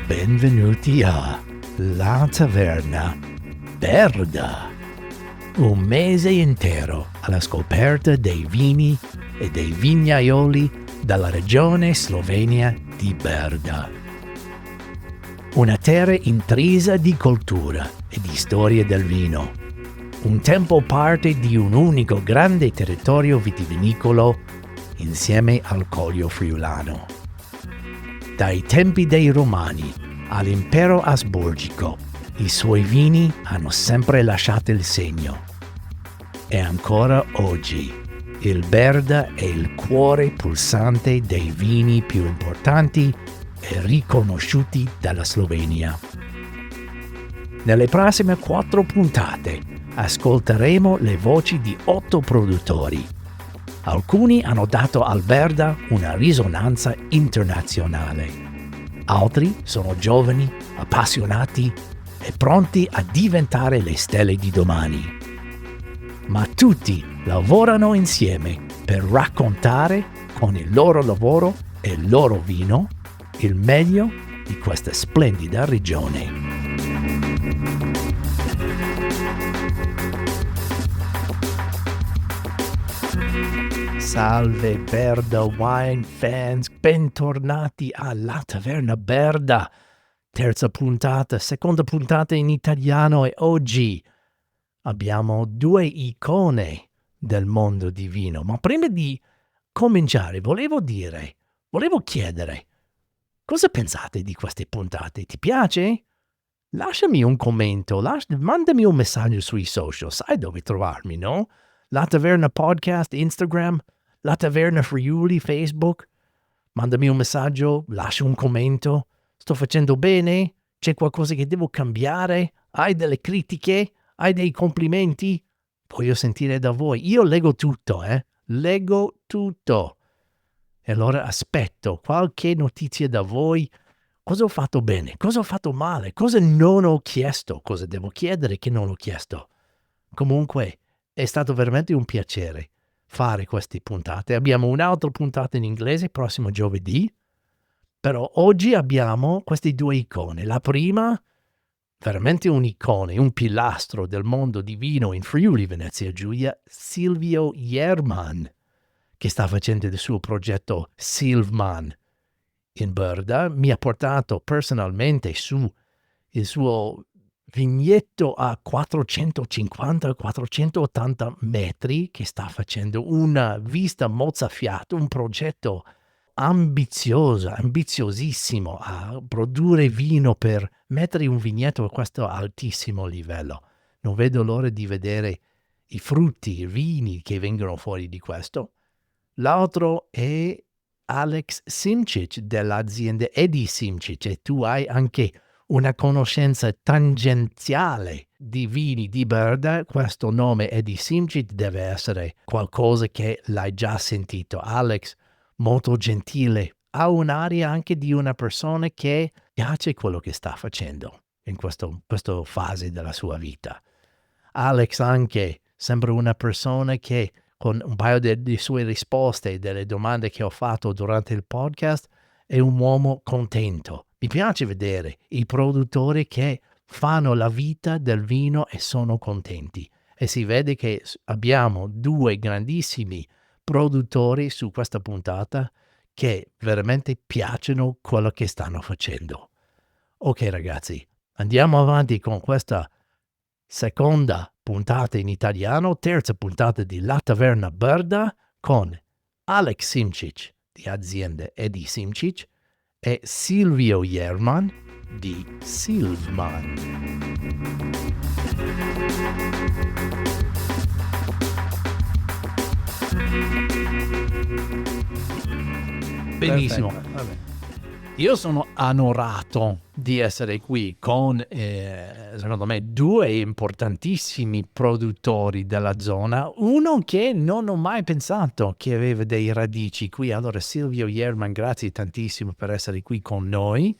Benvenuti a La Taverna Berda. Un mese intero alla scoperta dei vini e dei vignaioli dalla regione slovenia di Berda. Una terra intrisa di cultura e di storia del vino. Un tempo parte di un unico grande territorio vitivinicolo insieme al Coglio Friulano. Dai tempi dei Romani all'impero asburgico, i suoi vini hanno sempre lasciato il segno. E ancora oggi, il Berda è il cuore pulsante dei vini più importanti e riconosciuti dalla Slovenia. Nelle prossime 4 puntate ascolteremo le voci di 8 produttori. Alcuni hanno dato al Berda una risonanza internazionale. Altri sono giovani, appassionati e pronti a diventare le stelle di domani. Ma tutti lavorano insieme per raccontare con il loro lavoro e il loro vino il meglio di questa splendida regione. Salve Berda Wine fans, bentornati alla Taverna Berda. Terza puntata, seconda puntata in italiano e oggi abbiamo 2 icone del mondo di vino. Ma prima di cominciare volevo chiedere, cosa pensate di queste puntate? Ti piace? Lasciami un commento, mandami un messaggio sui social, sai dove trovarmi, no? La Taverna Podcast, Instagram, La Taverna Friuli, Facebook. Mandami un messaggio, lascia un commento. Sto facendo bene? C'è qualcosa che devo cambiare? Hai delle critiche? Hai dei complimenti? Voglio sentire da voi. Io leggo tutto, Leggo tutto. E allora aspetto qualche notizia da voi. Cosa ho fatto bene? Cosa ho fatto male? Cosa non ho chiesto? Cosa devo chiedere che non ho chiesto? Comunque, è stato veramente un piacere fare queste puntate. Abbiamo un'altra puntata in inglese prossimo giovedì, però oggi abbiamo queste 2 icone. La prima, veramente un'icona, un pilastro del mondo di vino in Friuli Venezia Giulia, Silvio Jerman, che sta facendo il suo progetto Silvman in Berda. Mi ha portato personalmente su il suo vignetto a 450-480 metri che sta facendo una vista mozzafiato, un progetto ambiziosissimo a produrre vino per mettere un vigneto a questo altissimo livello. Non vedo l'ora di vedere i frutti, i vini che vengono fuori di questo. L'altro è Alex Simčić dell'azienda Edi Simčić e tu hai anche una conoscenza tangenziale di vini di Berda. Questo nome Edi Simčić deve essere qualcosa che l'hai già sentito. Alex, molto gentile, ha un'aria anche di una persona che piace quello che sta facendo in questa fase della sua vita. Alex anche sembra una persona che con un paio di sue risposte e delle domande che ho fatto durante il podcast è un uomo contento. Mi piace vedere i produttori che fanno la vita del vino e sono contenti. E si vede che abbiamo 2 grandissimi produttori su questa puntata che veramente piacciono quello che stanno facendo. Ok ragazzi, andiamo avanti con questa seconda puntata in italiano, terza puntata di La Taverna Berda con Alex Simčić di azienda Edi Simčić e Silvio Jerman di Silvman. Benissimo. Perfetto, Io sono onorato di essere qui con, secondo me, 2 importantissimi produttori della zona. Uno che non ho mai pensato che aveva dei radici qui. Allora, Silvio Jerman, grazie tantissimo per essere qui con noi.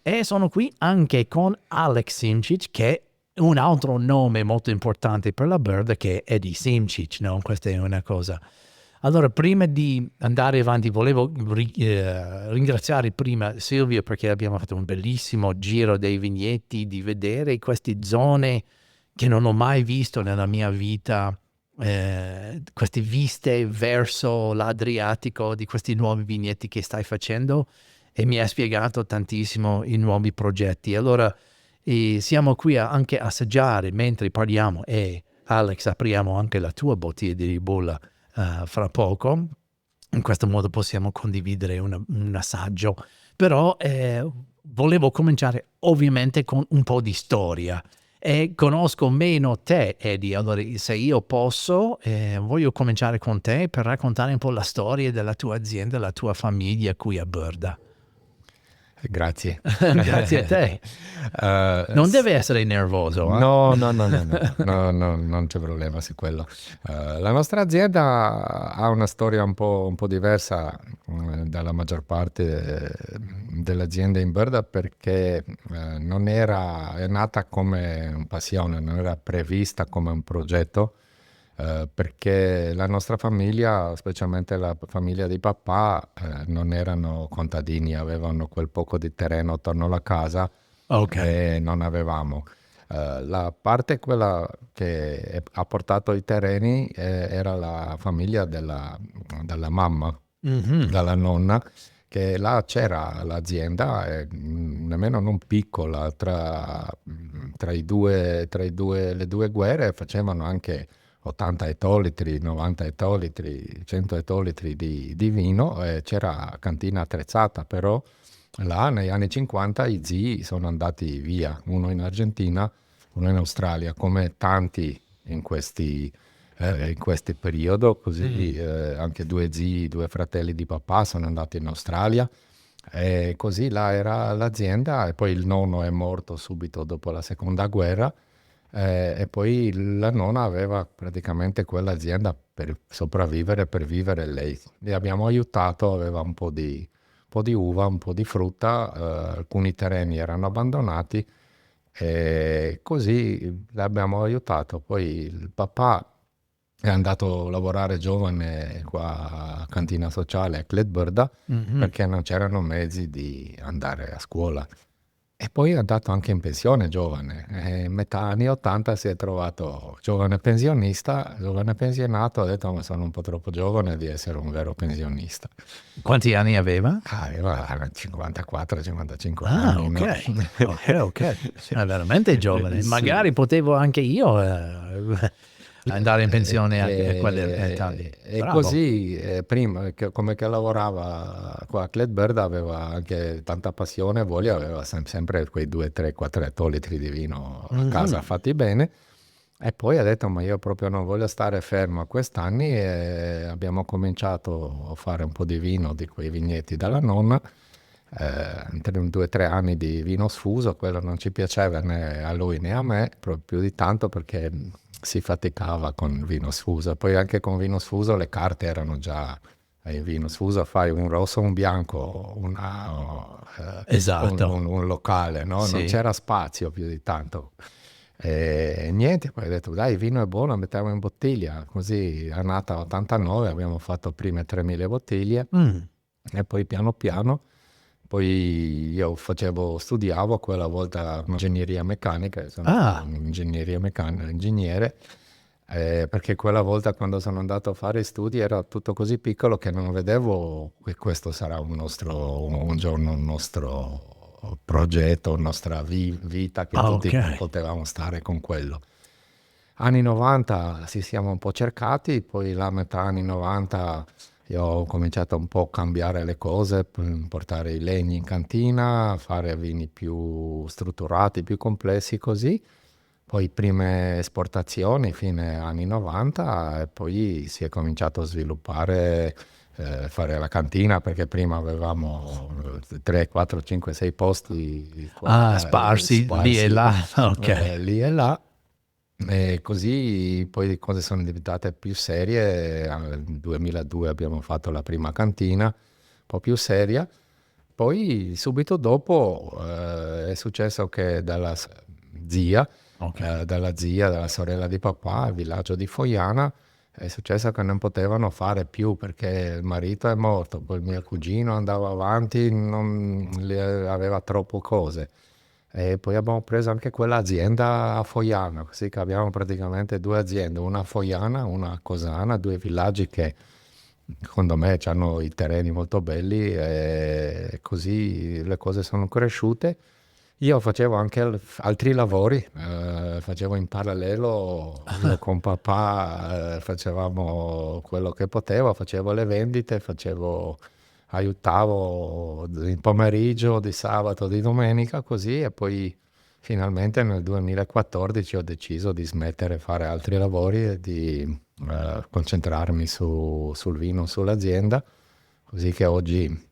E sono qui anche con Alex Simčić, che un altro nome molto importante per la Bird che è Eddie Simčić, no? Questa è una cosa. Allora, prima di andare avanti, volevo ringraziare prima Silvio perché abbiamo fatto un bellissimo giro dei vignetti, di vedere queste zone che non ho mai visto nella mia vita, queste viste verso l'Adriatico di questi nuovi vignetti che stai facendo, e mi ha spiegato tantissimo i nuovi progetti. Allora, siamo qui anche a assaggiare mentre parliamo, e Alex, apriamo anche la tua bottiglia di ribolla fra poco. In questo modo possiamo condividere un assaggio. Però volevo cominciare ovviamente con un po' di storia. E conosco meno te, Eddie, allora se io posso, voglio cominciare con te per raccontare un po' la storia della tua azienda, la tua famiglia qui a Burda. Grazie. Grazie a te. Non deve essere nervoso. No, non c'è problema su quello. La nostra azienda ha una storia un po' diversa dalla maggior parte delle aziende in Burda, perché è nata come una passione, non era prevista come un progetto. Perché la nostra famiglia, specialmente la famiglia di papà, non erano contadini, avevano quel poco di terreno attorno alla casa e non avevamo. La parte quella che ha portato i terreni era la famiglia della mamma, dalla nonna, che là c'era l'azienda, nemmeno non piccola, tra le due guerre facevano anche 80 ettolitri, 90 ettolitri, 100 ettolitri di vino, e c'era cantina attrezzata, però là negli anni 50 i zii sono andati via, uno in Argentina, uno in Australia, come tanti in questi periodo, così anche due zii, due fratelli di papà sono andati in Australia, e così là era l'azienda, e poi il nonno è morto subito dopo la seconda guerra. E poi la nonna aveva praticamente quell'azienda per sopravvivere, per vivere lei. Le abbiamo aiutato, aveva un po' di uva, un po' di frutta, alcuni terreni erano abbandonati, e così l'abbiamo aiutato. Poi il papà è andato a lavorare giovane qua a cantina sociale a Cletburda, perché non c'erano mezzi di andare a scuola. E poi è andato anche in pensione giovane. Metà anni 80 si è trovato giovane pensionista, giovane pensionato, ha detto: ma sono un po' troppo giovane di essere un vero pensionista. Quanti anni aveva? Aveva 54-55 Ah, anni. ok. No? Ok. È veramente giovane. Sì. Magari potevo anche io andare in pensione a quell'età lì. E Bravo. così prima, come che lavorava qua a Cletburda, aveva anche tanta passione e voglia, aveva sempre quei 2, 3, 4 ettolitri di vino a casa fatti bene, e poi ha detto: ma io proprio non voglio stare fermo a quest'anni, e abbiamo cominciato a fare un po' di vino di quei vigneti dalla nonna, 2 o 3 anni di vino sfuso. Quello non ci piaceva né a lui né a me, proprio più di tanto, perché si faticava con vino sfuso. Poi anche con vino sfuso le carte erano già in vino sfuso, fai un rosso, un bianco, Esatto. un locale, no? Sì. Non c'era spazio più di tanto. E niente, poi ho detto: dai, il vino è buono, mettiamo in bottiglia. Così è nata 89, abbiamo fatto prime 3.000 bottiglie, e poi piano piano. Poi io studiavo quella volta ingegneria meccanica, sono un ingegnere, perché quella volta, quando sono andato a fare studi, era tutto così piccolo che non vedevo che questo sarà un giorno un nostro progetto, una nostra vita, che tutti potevamo stare con quello. Anni 90 ci siamo un po' cercati, poi la metà anni 90 io ho cominciato un po' a cambiare le cose, portare i legni in cantina, fare vini più strutturati, più complessi così. Poi prime esportazioni fine anni 90, e poi si è cominciato a sviluppare, fare la cantina, perché prima avevamo 3, 4, 5, 6 posti sparsi lì e là. lì e là. E così poi le cose sono diventate più serie. Nel 2002 abbiamo fatto la prima cantina, un po' più seria. Poi subito dopo è successo che dalla zia dalla zia, dalla sorella di papà, al villaggio di Foiana. È successo che non potevano fare più perché il marito è morto, poi il mio cugino andava avanti, aveva troppo cose. E poi abbiamo preso anche quell'azienda a Foiana, così che abbiamo praticamente due aziende, una a Foiana, una a Cosana, due villaggi che secondo me hanno i terreni molto belli e così le cose sono cresciute. Io facevo anche altri lavori, facevo in parallelo, io con papà facevamo quello che potevo, facevo le vendite, aiutavo il pomeriggio di sabato, di domenica, così, e poi finalmente nel 2014 ho deciso di smettere di fare altri lavori e di concentrarmi sul vino, sull'azienda, così che oggi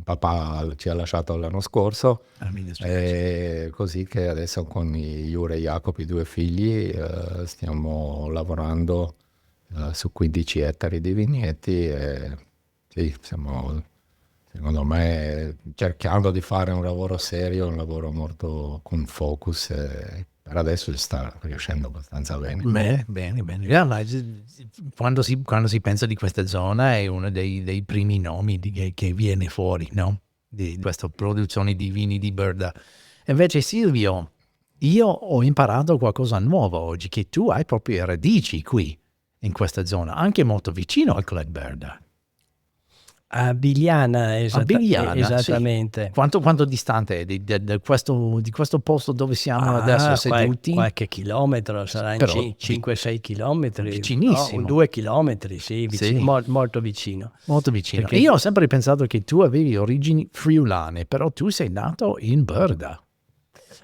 papà ci ha lasciato l'anno scorso, Mi dispiace. e così che adesso con Jure e Jacopo, i due figli, stiamo lavorando su 15 ettari di vigneti e sì, stiamo, secondo me, cercando di fare un lavoro serio, un lavoro molto con focus, e per adesso ci sta riuscendo abbastanza bene. Bene, bene, bene. Quando si pensa di questa zona è uno dei primi nomi che viene fuori, no? Di questa produzione di vini di Berda. Invece Silvio, io ho imparato qualcosa nuovo oggi, che tu hai proprio radici qui, in questa zona, anche molto vicino al Club Berda. A Bigliana, A Bigliana, esattamente. sì. Quanto distante è di questo posto dove siamo adesso seduti? Qualche chilometro, sarà Però 5-6 chilometri. vicinissimo. 2 chilometri, sì, Sì. molto vicino. Molto vicino. Perché- Io ho sempre pensato che tu avevi origini friulane, però tu sei nato in Berda.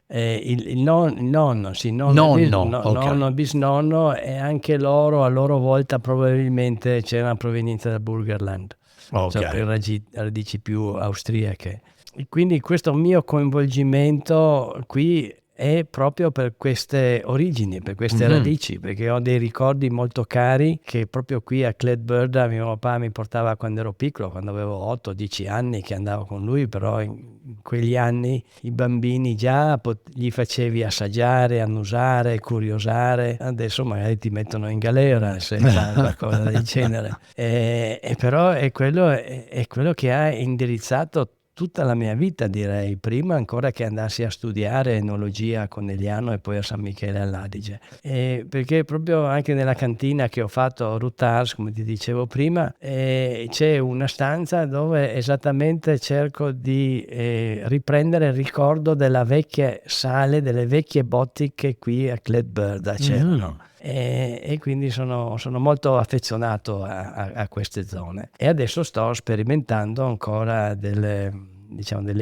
Il nonno, sì, Nonno, ok. nonno, bisnonno, e anche loro a loro volta probabilmente c'erano provenienza dal Burgenland. Ok. Cioè per radici più austriache. E quindi questo mio coinvolgimento qui è proprio per queste origini, per queste radici, perché ho dei ricordi molto cari che proprio qui a Cledburda mio papà mi portava quando ero piccolo, quando avevo 8-10 anni, che andavo con lui, però in quegli anni i bambini già gli facevi assaggiare, annusare, curiosare. Adesso magari ti mettono in galera se fai qualcosa del genere. E però è quello che ha indirizzato tutta la mia vita, direi, prima ancora che andassi a studiare enologia a Conegliano e poi a San Michele all'Adige. Perché proprio anche nella cantina che ho fatto a Rutars, come ti dicevo prima, c'è una stanza dove esattamente cerco di riprendere il ricordo della vecchia sale, delle vecchie bottiche qui a Cledburda c'erano. E quindi sono molto affezionato a queste zone, e adesso sto sperimentando ancora delle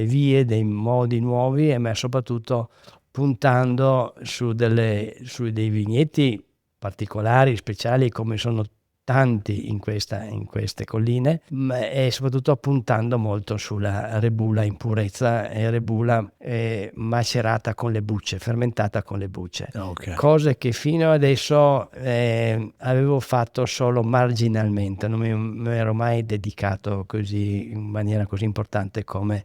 vie, dei modi nuovi, ma soprattutto puntando su dei vigneti particolari, speciali, come sono tanti in queste colline, e soprattutto puntando molto sulla rebula in purezza e rebula macerata con le bucce, fermentata con le bucce. Ok. Cose che fino adesso avevo fatto solo marginalmente, non mi ero mai dedicato così in maniera così importante come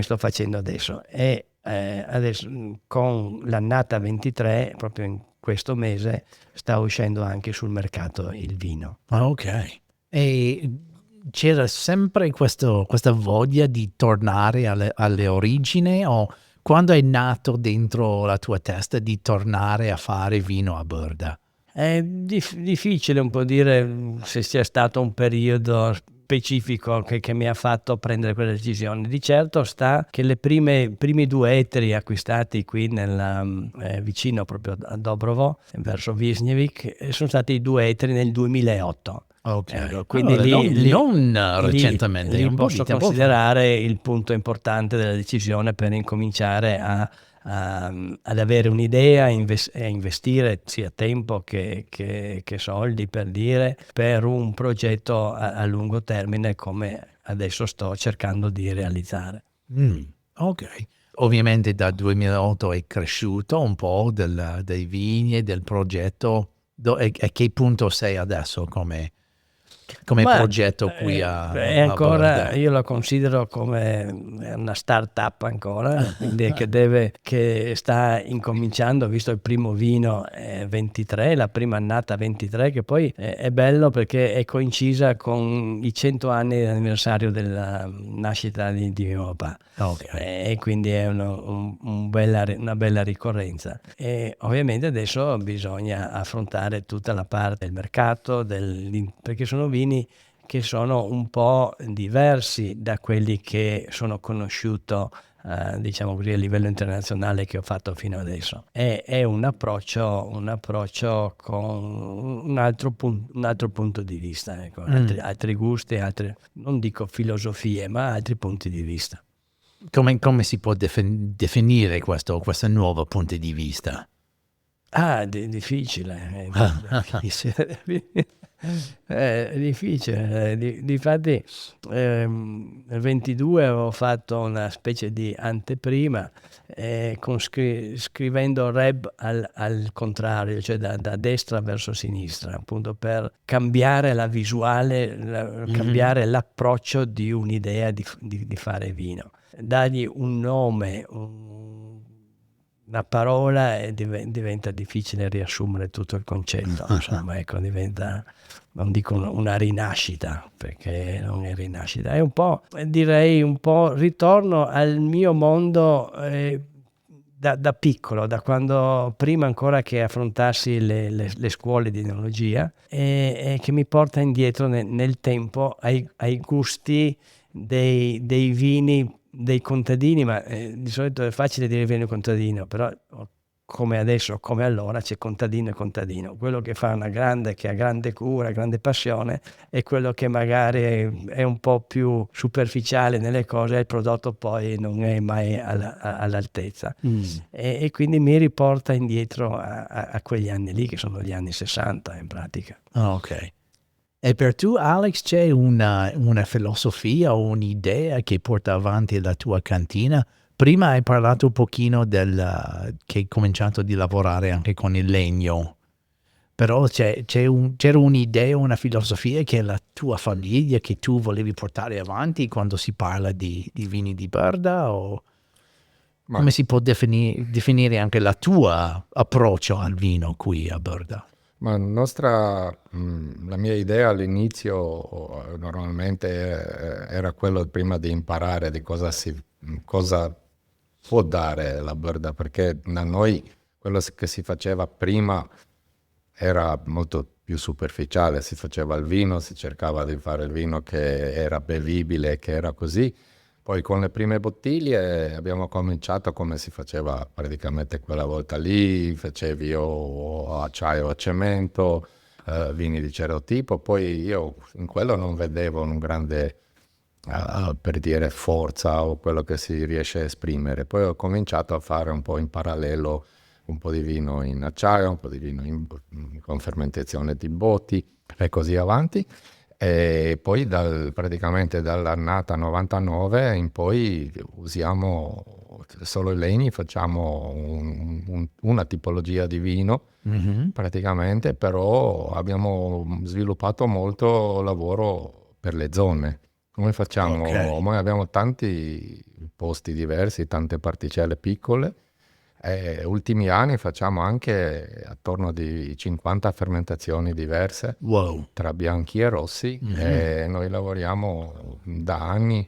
sto facendo adesso. E adesso con l'annata 23, proprio in questo mese, sta uscendo anche sul mercato il vino. Ok. E c'era sempre questa voglia di tornare alle origini, o quando è nato dentro la tua testa di tornare a fare vino a Berda? È difficile un po' dire se sia stato un periodo specifico che mi ha fatto prendere quella decisione. Di certo sta che i primi 2 ettari acquistati qui vicino proprio a Dobrovo, verso Wisniewicz, sono stati i 2 ettari nel 2008. Ok. Quindi Allora, lì non recentemente, lì un po' di posso tempo fa. considerare il punto importante della decisione per incominciare ad avere un'idea e investire sia tempo che soldi, per un progetto a lungo termine, come adesso sto cercando di realizzare. Ok. Ovviamente dal 2008 è cresciuto un po' dei vini e del progetto. A che punto sei adesso come come Ma, progetto qui è a ancora, Berda? io lo considero come una start-up ancora, quindi che sta incominciando, visto il primo vino 23, la prima annata 23, che poi è bello perché è coincisa con i 100 anni dell'anniversario della nascita di mio papà. Ok. E quindi è una bella ricorrenza. E ovviamente adesso bisogna affrontare tutta la parte del mercato, perché sono vini che sono un po' diversi da quelli che sono conosciuto, diciamo così, a livello internazionale che ho fatto fino adesso. È un approccio con un altro punto di vista, ecco, altri gusti, altre, non dico filosofie, ma altri punti di vista. Come si può definire questo nuovo punto di vista? Difficile. È difficile. Difatti, nel 22 avevo fatto una specie di anteprima scrivendo Reb al contrario, cioè da destra verso sinistra, appunto per cambiare la visuale, cambiare l'approccio di un'idea di fare vino. Dargli un nome, una parola e diventa difficile riassumere tutto il concetto, insomma, ecco, diventa, non dico una rinascita, perché non è rinascita, è un po', direi un po' ritorno al mio mondo da piccolo, da quando prima ancora che affrontassi le scuole di enologia, e che mi porta indietro nel tempo ai gusti dei vini dei contadini, ma di solito è facile dire vieni contadino, però come adesso, come allora, c'è contadino e contadino. Quello che fa che ha grande cura, grande passione, e quello che magari è un po' più superficiale nelle cose, il prodotto poi non è mai all'altezza. E quindi mi riporta indietro a quegli anni lì, che sono gli anni 60 in pratica. Ok. E per tu, Alex, c'è una filosofia o un'idea che porta avanti la tua cantina? Prima hai parlato un pochino che hai cominciato di lavorare anche con il legno, però c'era un'idea, una filosofia che è la tua famiglia, che tu volevi portare avanti quando si parla di vini di Berda? O come si può definire anche la tua approccio al vino qui a Berda? Ma la mia idea all'inizio normalmente era quello prima di imparare di cosa può dare la Berda, perché da noi quello che si faceva prima era molto più superficiale, si faceva il vino, si cercava di fare il vino che era bevibile, che era così. Poi con le prime bottiglie abbiamo cominciato come si faceva praticamente quella volta lì, facevi o acciaio o cemento, vini di certo tipo, poi io in quello non vedevo un grande, per dire, forza o quello che si riesce a esprimere. Poi ho cominciato a fare un po' in parallelo un po' di vino in acciaio, un po' di vino con fermentazione di botti e così avanti. E poi praticamente dall'annata 99 in poi usiamo solo i legni, facciamo una tipologia di vino praticamente, però abbiamo sviluppato molto lavoro per le zone. Come facciamo? Ok. Noi abbiamo tanti posti diversi, tante particelle piccole. Ultimi anni facciamo anche attorno di 50 fermentazioni diverse Wow. tra bianchi e rossi, e noi lavoriamo da anni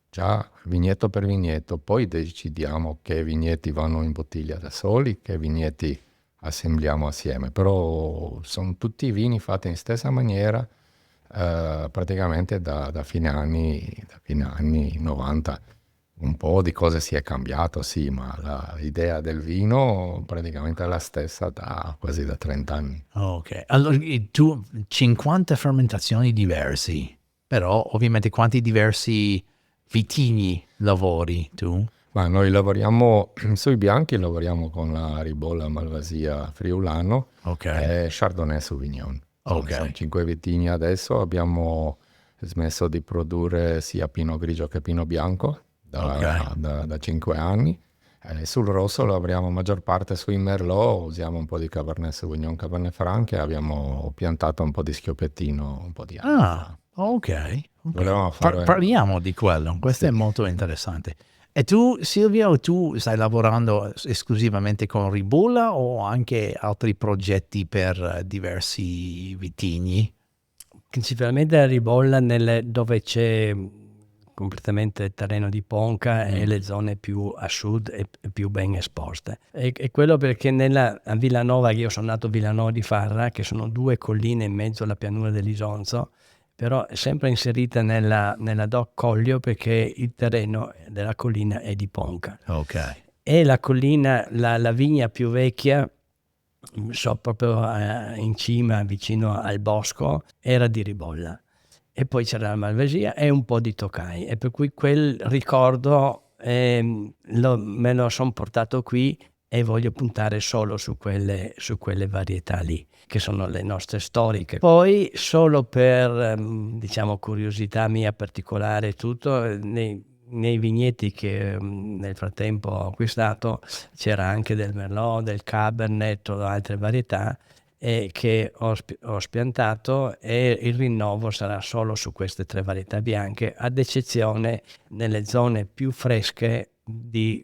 già vigneto per vigneto, poi decidiamo che vigneti vanno in bottiglia da soli, che vigneti assembliamo assieme, però sono tutti vini fatti in stessa maniera, praticamente da fine anni 90. Un po' di cose si è cambiato, sì, ma l'idea del vino praticamente è la stessa quasi da 30 anni. Ok, allora tu 50 fermentazioni diversi, però ovviamente quanti diversi vitigni lavori tu? Ma noi lavoriamo sui bianchi, lavoriamo con la Ribolla Malvasia Friulano Ok. e Chardonnay Sauvignon. Ok. Sono 5 vitigni adesso, abbiamo smesso di produrre sia Pinot Grigio che Pinot Bianco da 5 anni, Sul rosso lavoriamo maggior parte sui Merlot, usiamo un po' di Cabernet Sauvignon, Cabernet Franc e abbiamo piantato un po' di Schioppettino un po' di anni fa. Ok. Volevamo fare... Parliamo di quello, questo Sì. è molto interessante. E tu, Silvio, tu stai lavorando esclusivamente con Ribolla o anche altri progetti per diversi vitigni? Principalmente la ribolla dove c'è completamente il terreno di Ponca e le zone più a sud e più ben esposte. E quello perché a Villanova, io sono nato a Villanova di Farra, che sono 2 colline in mezzo alla pianura dell'Isonzo, però è sempre inserita nella Doc Collio perché il terreno della collina è di Ponca. Ok. E la collina, la vigna più vecchia, so proprio in cima, vicino al bosco, era di Ribolla. E poi c'era la Malvasia e un po' di Tokai. E per cui quel ricordo me lo sono portato qui e voglio puntare solo su quelle varietà lì, che sono le nostre storiche. Poi, solo per, diciamo, curiosità mia particolare, tutto, nei vigneti che nel frattempo ho acquistato c'era anche del Merlot, del Cabernet o altre varietà che ho spiantato, e il rinnovo sarà solo su queste 3 varietà bianche, ad eccezione nelle zone più fresche di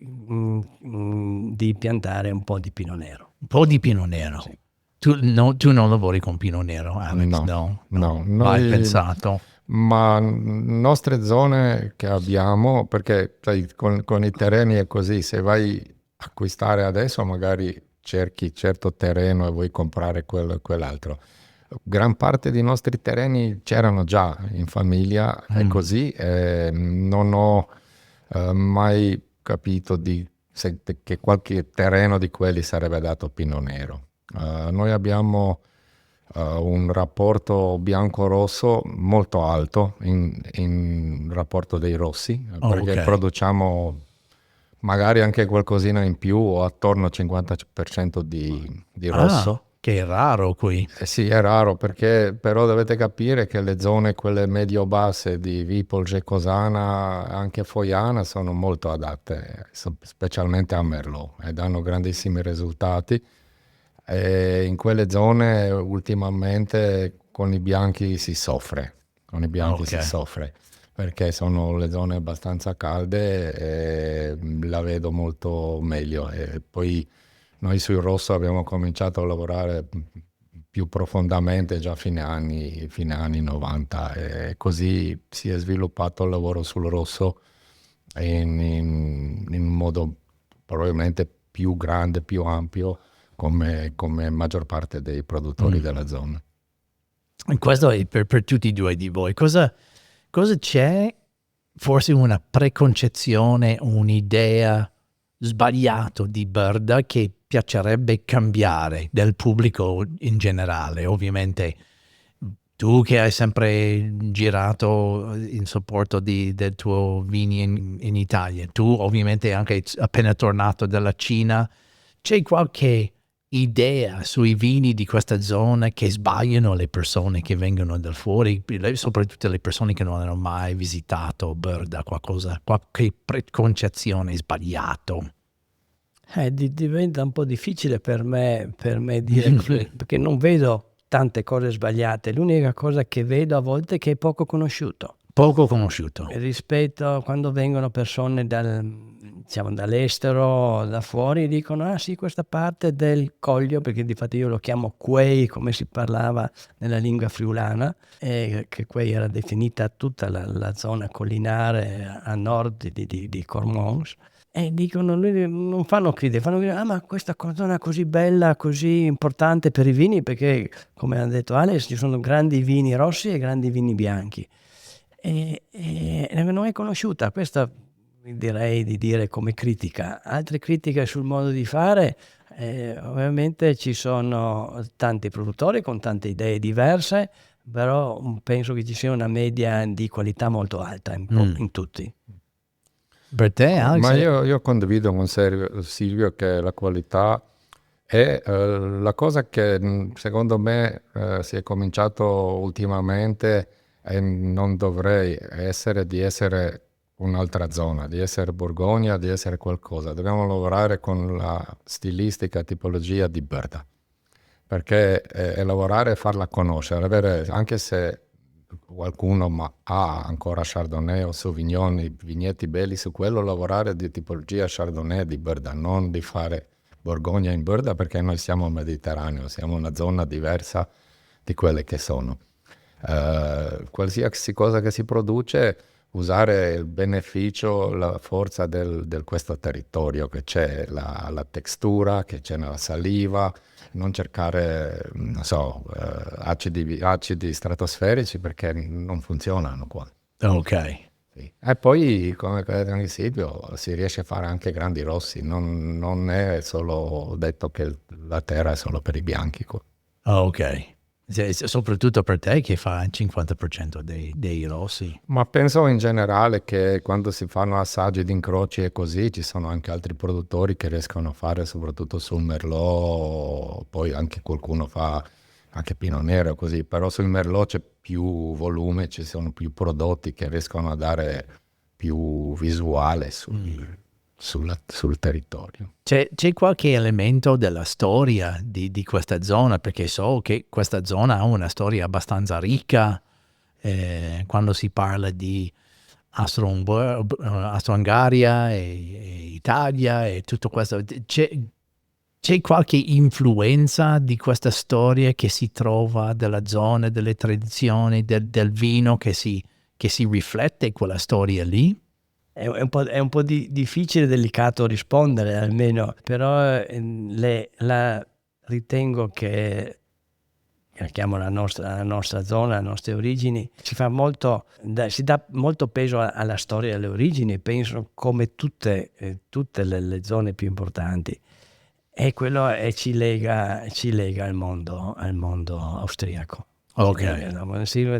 piantare un po' di Pinot Nero. Un po' di Pinot Nero. Sì. Tu non lavori con Pinot Nero, Alex? No. Mai pensato? Ma nostre zone che abbiamo, perché sai, con i terreni è così, se vai a acquistare adesso magari cerchi certo terreno e vuoi comprare quell'altro. Gran parte dei nostri terreni c'erano già in famiglia, è così, non ho mai capito che qualche terreno di quelli sarebbe dato Pinot Nero. Noi abbiamo un rapporto bianco-rosso molto alto in rapporto dei rossi, perché ok. produciamo magari anche qualcosina in più o attorno al 50% di rosso. Che è raro qui. Sì, è raro perché però dovete capire che le zone, quelle medio-basse di Vipolge, Cosana, anche Foiana, sono molto adatte, specialmente a Merlot, e danno grandissimi risultati. E in quelle zone ultimamente con i bianchi si soffre, perché sono le zone abbastanza calde e la vedo molto meglio. E poi noi sul rosso abbiamo cominciato a lavorare più profondamente già a fine anni 90, e così si è sviluppato il lavoro sul rosso in un modo probabilmente più grande, più ampio, come maggior parte dei produttori della zona. E questo è per tutti e 2 di voi. Cosa c'è? Forse una preconcezione, un'idea sbagliata di Berda che piacerebbe cambiare del pubblico in generale? Ovviamente tu che hai sempre girato in supporto del tuo vini in Italia, tu ovviamente anche appena tornato dalla Cina, c'è qualche idea sui vini di questa zona che sbagliano le persone che vengono da fuori, soprattutto le persone che non hanno mai visitato Berda, qualche preconcezione sbagliato? Diventa un po' difficile per me dire, perché non vedo tante cose sbagliate. L'unica cosa che vedo a volte è che è poco conosciuto. Poco conosciuto. Rispetto a quando vengono persone dall'estero, da fuori, dicono: ah sì, questa parte del Coglio, perché di fatto io lo chiamo Quei, come si parlava nella lingua friulana, e che Quei era definita tutta la zona collinare a nord di Cormons. E dicono, non fanno credere, fanno dire: ah, ma questa zona così bella, così importante per i vini, perché come ha detto Alex ci sono grandi vini rossi e grandi vini bianchi. E non è conosciuta. Questa direi di dire come critica. Altre critiche sul modo di fare, ovviamente ci sono tanti produttori con tante idee diverse, però penso che ci sia una media di qualità molto alta in tutti. Per te, Alex? Ma io condivido con Silvio che la qualità è la cosa che secondo me si è cominciato ultimamente, e non dovrei essere, di essere un'altra zona, di essere Borgogna, di essere qualcosa. Dobbiamo lavorare con la stilistica, tipologia di Berda, perché lavorare e farla conoscere, anche se qualcuno ha ancora Chardonnay o Sauvignon, i vigneti belli, su quello lavorare di tipologia Chardonnay di Berda, non di fare Borgogna in Berda, perché noi siamo Mediterraneo, siamo una zona diversa di quelle che sono. Qualsiasi cosa che si produce, usare il beneficio, la forza del questo territorio, che c'è la textura, che c'è nella saliva, non cercare, non so, acidi stratosferici, perché non funzionano qua. Ok. Sì. E poi, come ha detto anche Silvio, si riesce a fare anche grandi rossi, non è solo detto che la terra è solo per i bianchi qua. Ok. Soprattutto per te che fa il 50% dei rossi. Ma penso in generale che quando si fanno assaggi di incroci e così, ci sono anche altri produttori che riescono a fare, soprattutto sul Merlot, poi anche qualcuno fa anche Pinot Nero così, però sul Merlot c'è più volume, ci sono più prodotti che riescono a dare più visuale sul territorio. C'è qualche elemento della storia di questa zona, perché so che questa zona ha una storia abbastanza ricca quando si parla di Austro-Ungheria e Italia e tutto questo. C'è qualche influenza di questa storia che si trova della zona, delle tradizioni, del vino che si riflette quella storia lì? È un po' difficile e delicato rispondere, almeno, però ritengo che chiamo la nostra zona, le nostre origini, si dà molto peso alla storia delle origini, penso, come tutte le zone più importanti, e quello ci lega al mondo austriaco. Ok.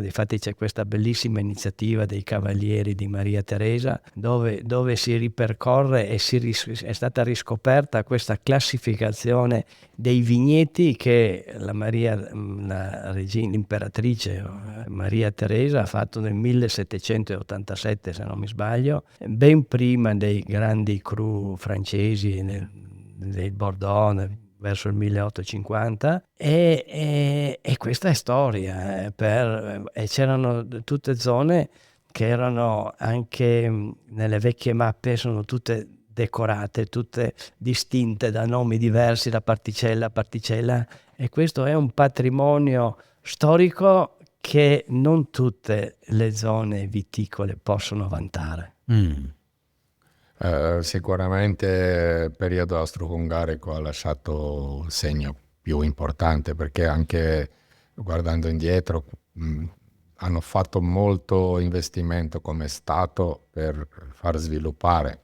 Infatti c'è questa bellissima iniziativa dei Cavalieri di Maria Teresa dove si ripercorre e è stata riscoperta questa classificazione dei vigneti che l'imperatrice Maria Teresa ha fatto nel 1787, se non mi sbaglio, ben prima dei grandi cru francesi del Bordeaux verso il 1850, e questa è storia, e c'erano tutte zone che erano anche nelle vecchie mappe, sono tutte decorate, tutte distinte da nomi diversi, da particella a particella, e questo è un patrimonio storico che non tutte le zone viticole possono vantare. Sicuramente il periodo austro-ungarico ha lasciato il segno più importante, perché anche guardando indietro hanno fatto molto investimento come Stato per far sviluppare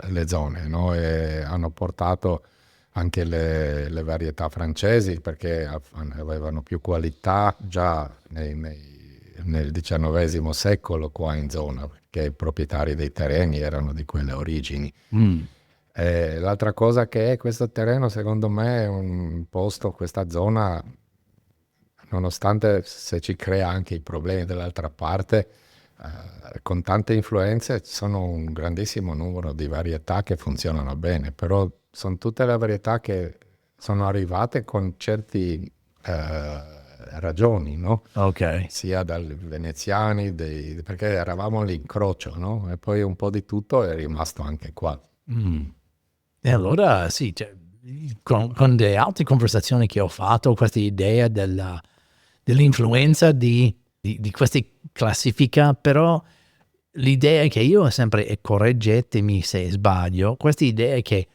le zone, no? E hanno portato anche le varietà francesi, perché avevano più qualità già nel XIX secolo qua in zona, perché i proprietari dei terreni erano di quelle origini. L'altra cosa che è questo terreno, secondo me, è un posto, questa zona, nonostante se ci crea anche i problemi dall'altra parte, con tante influenze ci sono un grandissimo numero di varietà che funzionano bene, però sono tutte le varietà che sono arrivate con certi ragioni, no? Ok. Sia dai veneziani, perché eravamo l'incrocio, no? E poi un po' di tutto è rimasto anche qua. E allora sì, cioè, con le altre conversazioni che ho fatto, questa idea dell'influenza di questa classifica, però l'idea che io ho sempre, e correggetemi se sbaglio, questa idea che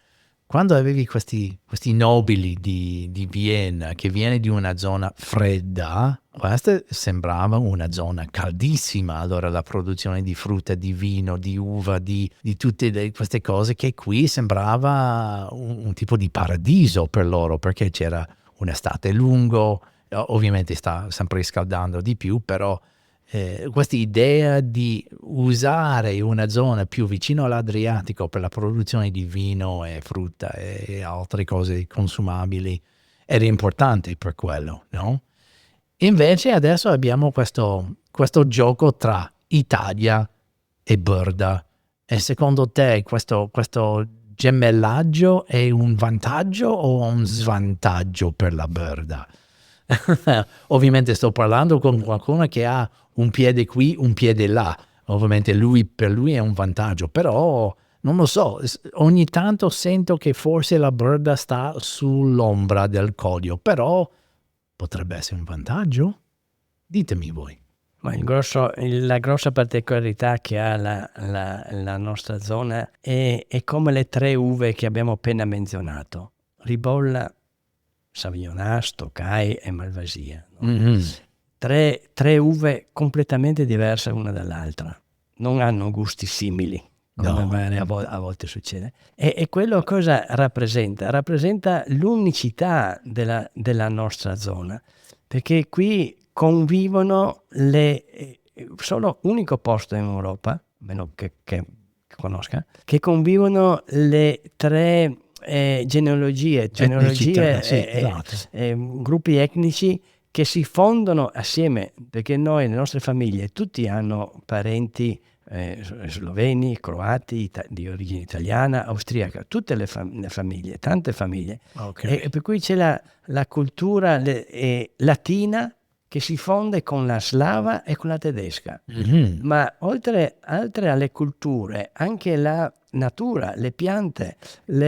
quando avevi questi nobili di Vienna, che viene di una zona fredda, questa sembrava una zona caldissima. Allora la produzione di frutta, di vino, di uva, di tutte queste cose, che qui sembrava un tipo di paradiso per loro, perché c'era un'estate lungo, ovviamente sta sempre riscaldando di più, però questa idea di usare una zona più vicino all'Adriatico per la produzione di vino e frutta e altre cose consumabili era importante per quello, no? Invece adesso abbiamo questo gioco tra Italia e Burda. E secondo te questo gemellaggio è un vantaggio o un svantaggio per la Burda? Ovviamente sto parlando con qualcuno che ha un piede qui, un piede là. Ovviamente per lui è un vantaggio, però non lo so, ogni tanto sento che forse la Burda sta sull'ombra del Codio, però potrebbe essere un vantaggio? Ditemi voi. Ma la grossa particolarità che ha la nostra zona è come le 3 uve che abbiamo appena menzionato: Ribolla, Savignonnasse, Tokai e Malvasia. No? Mm-hmm. 3 uve completamente diverse una dall'altra, non hanno gusti simili, come magari a volte succede. E quello cosa rappresenta? Rappresenta l'unicità della nostra zona, perché qui convivono sono unico posto in Europa, meno che conosca, che convivono le 3 genealogie, gruppi etnici che si fondono assieme, perché noi, le nostre famiglie, tutti hanno parenti sloveni, croati, di origine italiana, austriaca, tutte le famiglie, tante famiglie. Okay. E per cui c'è la cultura latina che si fonde con la slava e con la tedesca. Mm-hmm. Ma oltre alle culture, anche la natura, le piante, gli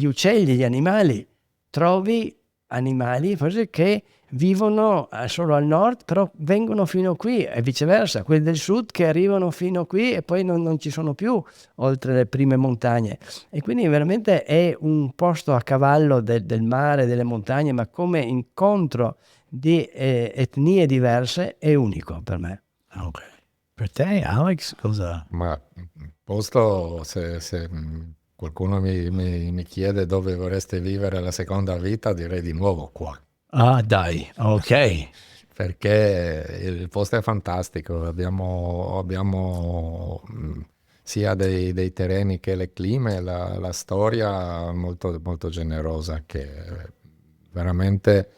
uccelli, gli animali, trovi animali forse che vivono solo al nord, però vengono fino qui e viceversa, quelli del sud che arrivano fino qui e poi non ci sono più oltre le prime montagne. E quindi veramente è un posto a cavallo del mare, delle montagne, ma come incontro di etnie diverse è unico per me. Ok. Per te, Alex, cosa? Ma posto, se qualcuno mi chiede dove vorreste vivere la seconda vita, direi di nuovo qua. Ah, dai, ok. Perché il posto è fantastico, abbiamo sia dei terreni che le climi, la storia molto, molto generosa che veramente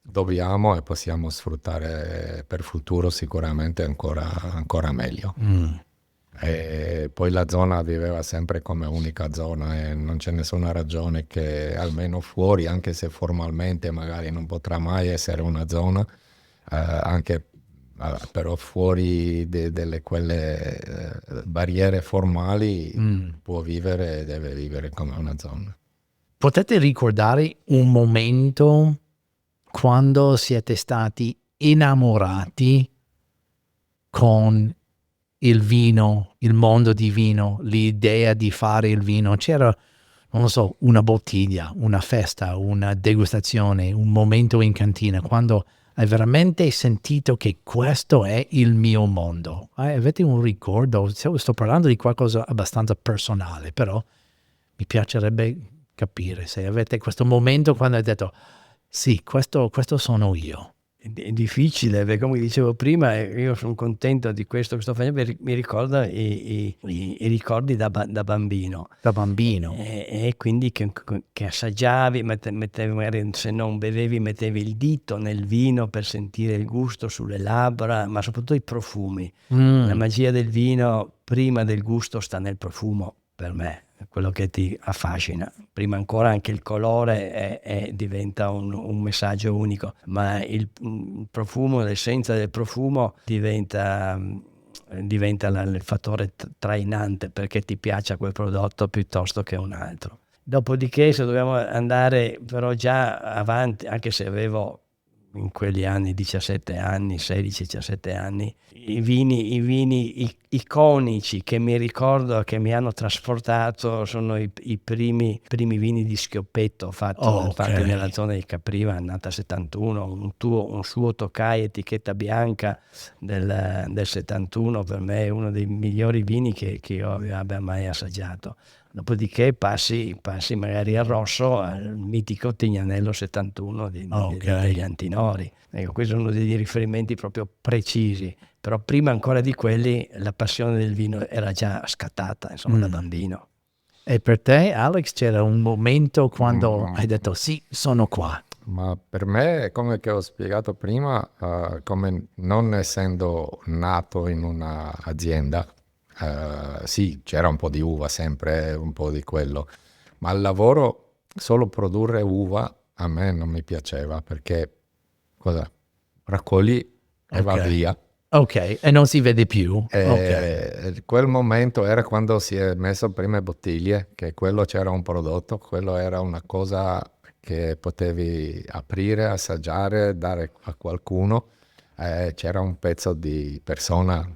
dobbiamo e possiamo sfruttare per futuro sicuramente ancora meglio. E poi la zona viveva sempre come unica zona e non c'è nessuna ragione che almeno fuori, anche se formalmente magari non potrà mai essere una zona, però fuori delle quelle barriere formali può vivere e deve vivere come una zona. Potete ricordare un momento quando siete stati innamorati con il vino, il mondo di vino, l'idea di fare il vino? C'era, non lo so, una bottiglia, una festa, una degustazione, un momento in cantina, quando hai veramente sentito che questo è il mio mondo. Avete un ricordo? Sto parlando di qualcosa abbastanza personale, però mi piacerebbe capire se avete questo momento quando hai detto sì, questo sono io. È difficile, perché come dicevo prima, io sono contento di questo che sto facendo, mi ricorda i ricordi da bambino. Da bambino. E quindi che assaggiavi, mettevi magari, se non bevevi, mettevi il dito nel vino per sentire il gusto sulle labbra, ma soprattutto i profumi. La magia del vino, prima del gusto, sta nel profumo, per me. Quello che ti affascina. Prima ancora anche il colore diventa un messaggio unico, ma il profumo, l'essenza del profumo diventa il fattore trainante perché ti piaccia quel prodotto piuttosto che un altro. Dopodiché, se dobbiamo andare però già avanti, anche se avevo in quegli anni 17 anni, 16-17 anni, i vini iconici che mi ricordo che mi hanno trasportato sono i primi vini di Schioppetto fatti nella zona di Capriva, annata 71, un suo Tokai etichetta bianca del 71, per me è uno dei migliori vini che io abbia mai assaggiato. Dopodiché passi magari al rosso, al mitico Tignanello 71 degli Antinori. Ecco, questi sono degli riferimenti proprio precisi, però prima ancora di quelli la passione del vino era già scattata, insomma, da bambino. E per te, Alex, c'era un momento quando hai detto sì, sono qua? Ma per me, come che ho spiegato prima, come non essendo nato in un'azienda, sì, c'era un po' di uva, sempre un po' di quello, ma il lavoro, solo produrre uva, a me non mi piaceva perché cosa? Raccogli e va Ok. via. Ok, e non si vede più. Ok. Quel momento era quando si è messo prime bottiglie, che quello c'era un prodotto, quello era una cosa che potevi aprire, assaggiare, dare a qualcuno. C'era un pezzo di persona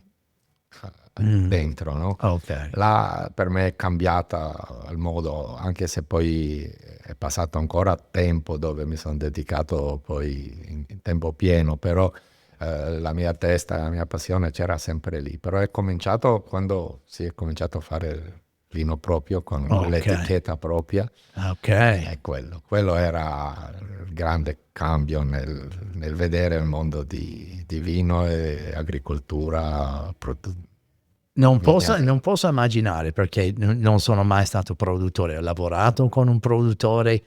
Mm, dentro, no? ok. Là per me è cambiata il modo, anche se poi è passato ancora tempo dove mi sono dedicato poi in tempo pieno, però la mia testa, la mia passione c'era sempre lì. Però è cominciato quando si è cominciato a fare il vino proprio, con Ok. l'etichetta propria, Ok. è quello era il grande cambio nel vedere il mondo di vino e agricoltura. Non posso immaginare perché non sono mai stato produttore, ho lavorato con un produttore,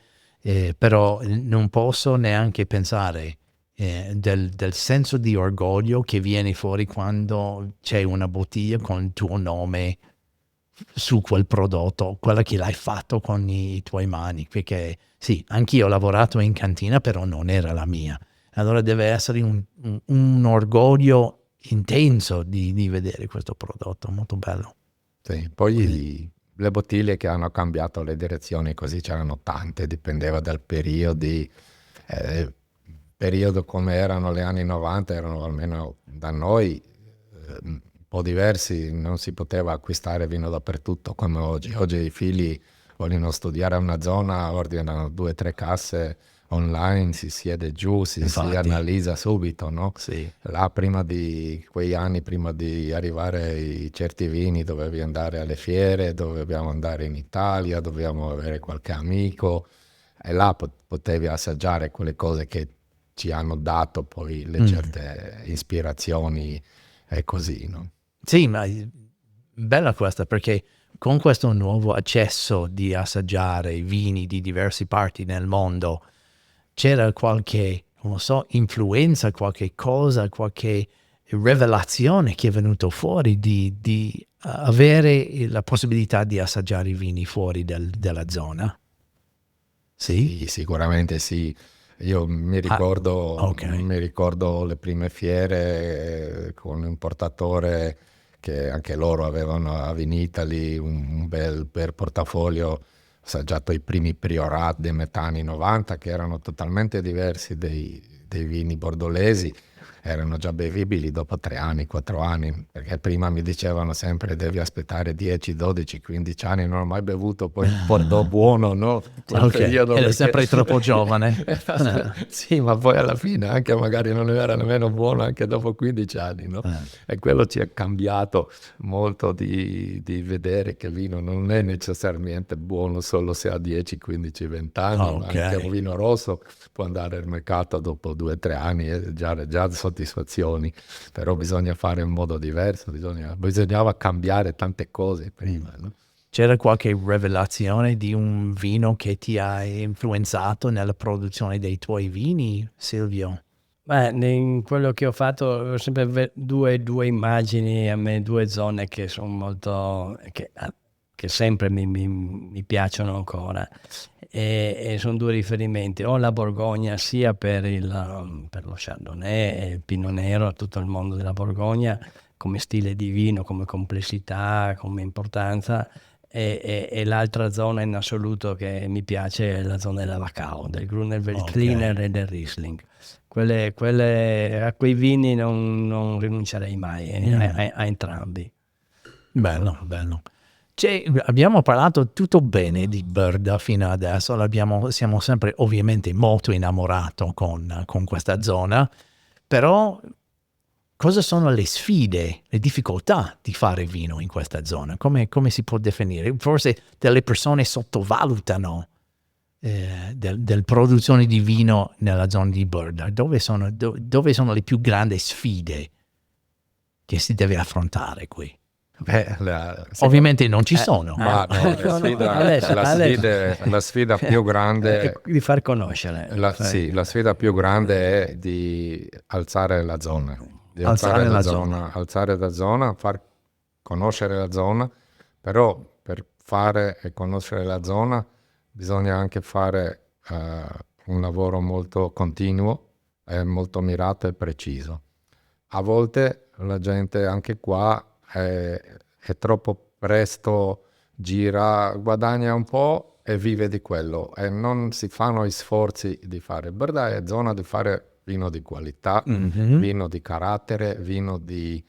però non posso neanche pensare del senso di orgoglio che viene fuori quando c'è una bottiglia con il tuo nome su quel prodotto, quella che l'hai fatto con i tuoi mani, perché sì, anch'io ho lavorato in cantina, però non era la mia. Allora deve essere un orgoglio intenso di vedere questo prodotto, molto bello. Sì, Quindi, poi le bottiglie che hanno cambiato le direzioni, così c'erano tante, dipendeva dal periodo. Periodo come erano gli anni 90, erano almeno da noi un po' diversi, non si poteva acquistare vino dappertutto come oggi. Oggi i figli vogliono studiare a una zona, ordinano 2 o 3 casse online, si siede giù, si infatti, analizza subito, no? sì, Là prima di quei anni, prima di arrivare ai certi vini, dovevi andare alle fiere, dovevamo andare in Italia, dovevamo avere qualche amico e là potevi assaggiare quelle cose che ci hanno dato poi le mm. certe ispirazioni e così, no? Sì, ma bella questa perché con questo nuovo accesso di assaggiare i vini di diverse parti nel mondo, c'era qualche, non lo so, influenza, qualche cosa, qualche rivelazione che è venuto fuori di avere la possibilità di assaggiare i vini fuori della zona? Sì? Sì, sicuramente sì. Io Ah, ok. mi ricordo le prime fiere con un importatore che anche loro avevano a Vinitaly un bel portafolio, ho assaggiato i primi Priorat dei metà anni 90 che erano totalmente diversi dei vini bordolesi, erano già bevibili dopo 3 anni, 4 anni, perché prima mi dicevano sempre devi aspettare 10, 12, 15 anni, non ho mai bevuto poi un Bordeaux buono, no? Quel Ok, periodo era perché sempre troppo giovane. sì, ma poi alla fine anche magari non era nemmeno buono anche dopo 15 anni, no? E quello ci ha cambiato molto di vedere che il vino non è necessariamente buono solo se ha 10, 15, 20 anni, ma Ok. anche un vino rosso può andare al mercato dopo 2, 3 anni e già soddisfazioni, però bisogna fare in modo diverso, bisognava cambiare tante cose prima, no? C'era qualche rivelazione di un vino che ti ha influenzato nella produzione dei tuoi vini, Silvio? Beh, in quello che ho fatto ho sempre due immagini, a me due zone che sono molto, che sempre mi piacciono ancora e sono due riferimenti, o la Borgogna sia per lo Chardonnay e il Pinot Nero, tutto il mondo della Borgogna come stile di vino, come complessità, come importanza e l'altra zona in assoluto che mi piace è la zona della Wachau, del Gruner Veltliner Ok. e del Riesling. A quei vini non rinuncerei mai a entrambi. Bello, bello. Abbiamo parlato tutto bene di Burda fino adesso, siamo sempre ovviamente molto innamorati con questa zona, però cosa sono le sfide, le difficoltà di fare vino in questa zona? Come si può definire? Forse delle persone sottovalutano del produzione di vino nella zona di Burda. Dove sono le più grandi sfide che si deve affrontare qui? Beh, Ovviamente non ci sono. ma no, la sfida più grande di far conoscere. sì, la sfida più grande è di alzare la zona, Alzare la zona. alzare la zona, far conoscere la zona, però per fare e conoscere la zona bisogna anche fare un lavoro molto continuo e molto mirato e preciso. A volte la gente anche qua è troppo presto, gira, guadagna un po' e vive di quello e non si fanno gli sforzi di fare. Brda è zona di fare vino di qualità, vino di carattere, vino di...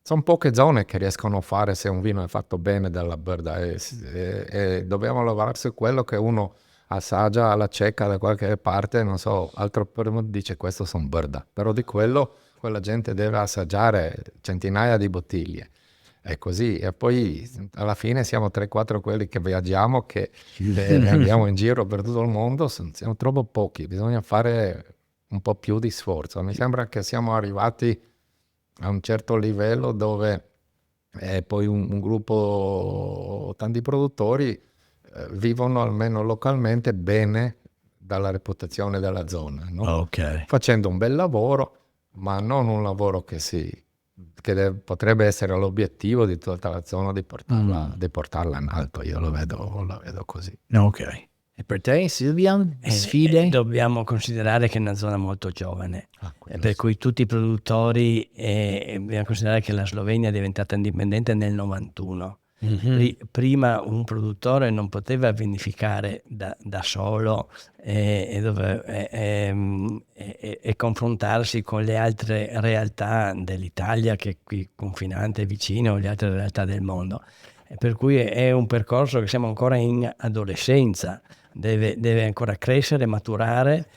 sono poche zone che riescono a fare se un vino è fatto bene dalla Brda e dobbiamo lavorare su quello che uno assaggia alla cieca da qualche parte, non so, altro dice questo sono Brda, però di quello quella gente deve assaggiare centinaia di bottiglie. È così, e poi alla fine siamo 3-4 quelli che viaggiamo, che andiamo in giro per tutto il mondo, siamo troppo pochi, bisogna fare un po' più di sforzo. Mi sembra che siamo arrivati a un certo livello dove poi un gruppo, tanti produttori vivono almeno localmente bene dalla reputazione della zona, no? Ok. Facendo un bel lavoro, ma non un lavoro che potrebbe essere l'obiettivo di tutta la zona di portarla in alto. Io la vedo così. Ok. E per te, Silvia, sfide? Dobbiamo considerare che è una zona molto giovane, per cui tutti i produttori, dobbiamo considerare che la Slovenia è diventata indipendente nel 91. Prima un produttore non poteva vinificare da solo e confrontarsi con le altre realtà dell'Italia, che è qui confinante vicino, o le altre realtà del mondo. Per cui è un percorso che siamo ancora in adolescenza, deve ancora crescere, maturare,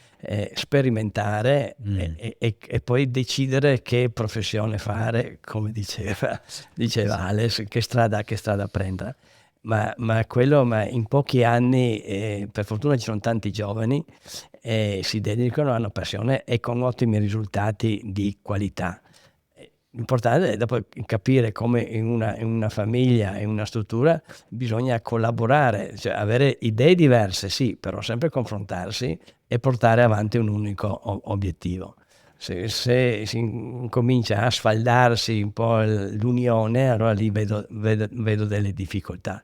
sperimentare e poi decidere che professione fare, come diceva Alex, che strada prendere. Ma in pochi anni, per fortuna ci sono tanti giovani, si dedicano, hanno passione e con ottimi risultati di qualità. L'importante è dopo capire come in una famiglia, in una struttura, bisogna collaborare, cioè avere idee diverse, sì, però sempre confrontarsi e portare avanti un unico obiettivo. Se si comincia a sfaldarsi un po' l'unione, allora lì vedo delle difficoltà.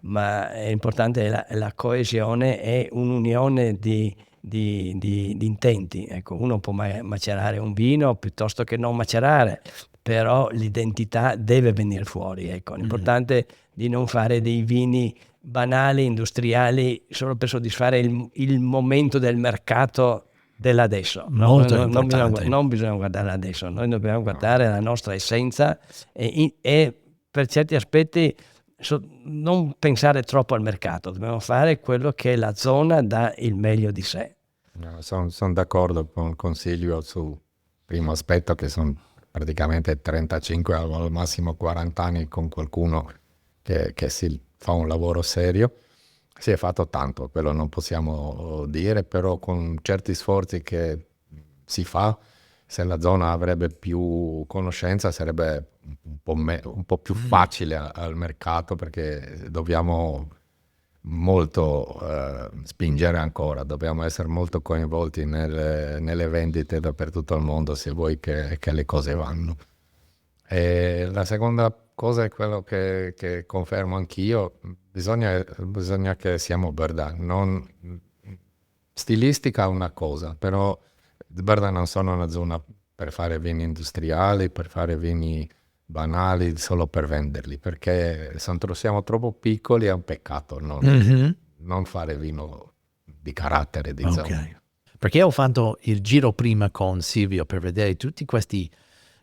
Ma è importante la coesione e un'unione di intenti. Ecco, uno può macerare un vino piuttosto che non macerare, però l'identità deve venire fuori. Ecco, l'importante è di non fare dei vini banali, industriali, solo per soddisfare il momento del mercato dell'adesso. Molto importante. Non bisogna guardare adesso, noi dobbiamo guardare la nostra essenza e per certi aspetti non pensare troppo al mercato, dobbiamo fare quello che la zona dà il meglio di sé. Sono d'accordo con Silvio sul primo aspetto, che sono praticamente 35 al massimo 40 anni con qualcuno che si fa un lavoro serio. Si è fatto tanto, quello non possiamo dire, però con certi sforzi che si fa, se la zona avrebbe più conoscenza sarebbe un po' più facile al mercato, perché dobbiamo molto spingere ancora, dobbiamo essere molto coinvolti nelle vendite dappertutto al mondo se vuoi che le cose vanno. E la seconda cosa è quello che confermo anch'io, bisogna che siamo Brda, stilistica è una cosa, però Brda non sono una zona per fare vini industriali, per fare vini banali solo per venderli, perché siamo troppo piccoli, è un peccato non fare vino di carattere, diciamo. Ok. Perché ho fatto il giro prima con Silvio per vedere tutti questi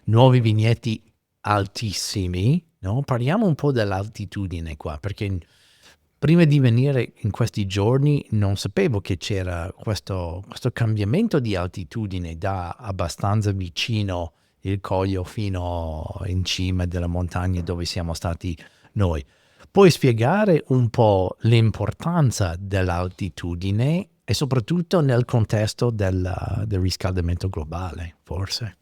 nuovi vigneti altissimi, no? Parliamo un po' dell'altitudine qua, perché prima di venire in questi giorni non sapevo che c'era questo cambiamento di altitudine da abbastanza vicino il Coglio fino in cima della montagna dove siamo stati noi. Puoi spiegare un po' l'importanza dell'altitudine e soprattutto nel contesto del riscaldamento globale, forse?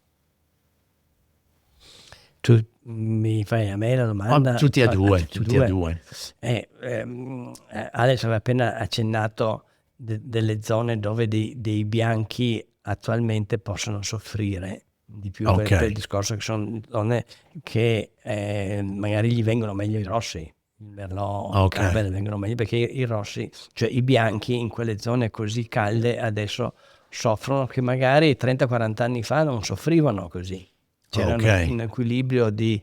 mi fai a me la domanda? Tutti e A due, tutti e tutti e due. Alex aveva appena accennato delle zone dove dei bianchi attualmente possono soffrire di più per Ok. il discorso che sono zone che magari gli vengono meglio i rossi, il merlot, il Ok. cabernet vengono meglio perché i rossi, cioè i bianchi in quelle zone così calde adesso soffrono che magari 30-40 anni fa non soffrivano così. C'era Ok. un equilibrio di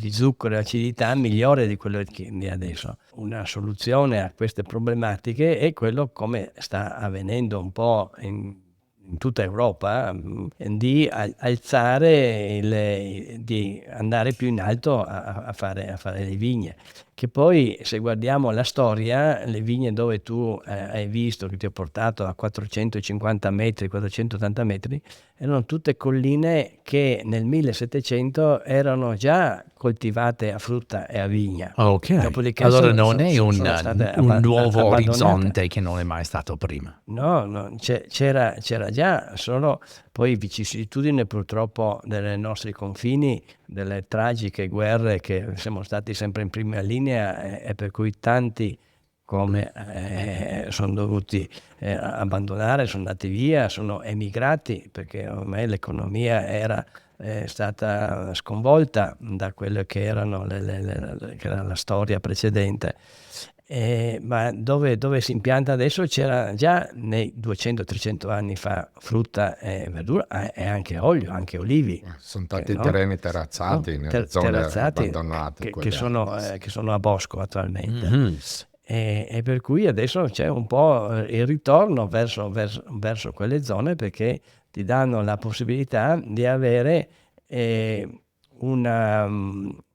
zucchero e acidità migliore di quello che di adesso. Una soluzione a queste problematiche è quello, come sta avvenendo un po' in tutta Europa, di alzare di andare più in alto a fare le vigne. Che poi, se guardiamo la storia, le vigne dove tu hai visto, che ti ho portato a 450 metri, 480 metri, erano tutte colline che nel 1700 erano già coltivate a frutta e a vigna. Ok. Dopodiché Allora non è sono state un nuovo abbandonate. orizzonte che non è mai stato prima. No, c'era già, solo poi vicissitudine purtroppo dei nostri confini, delle tragiche guerre che siamo stati sempre in prima linea e per cui tanti come sono dovuti abbandonare, sono andati via, sono emigrati perché ormai l'economia era stata sconvolta da quello che erano che era la storia precedente. Ma dove si impianta adesso c'era già nei 200-300 anni fa frutta e verdura e anche olio, anche olivi. Sono tanti no? terreni terrazzati nelle zone Terrazzati abbandonate. che sono a bosco attualmente. Mhm. E per cui adesso c'è un po' il ritorno verso quelle zone perché ti danno la possibilità di avere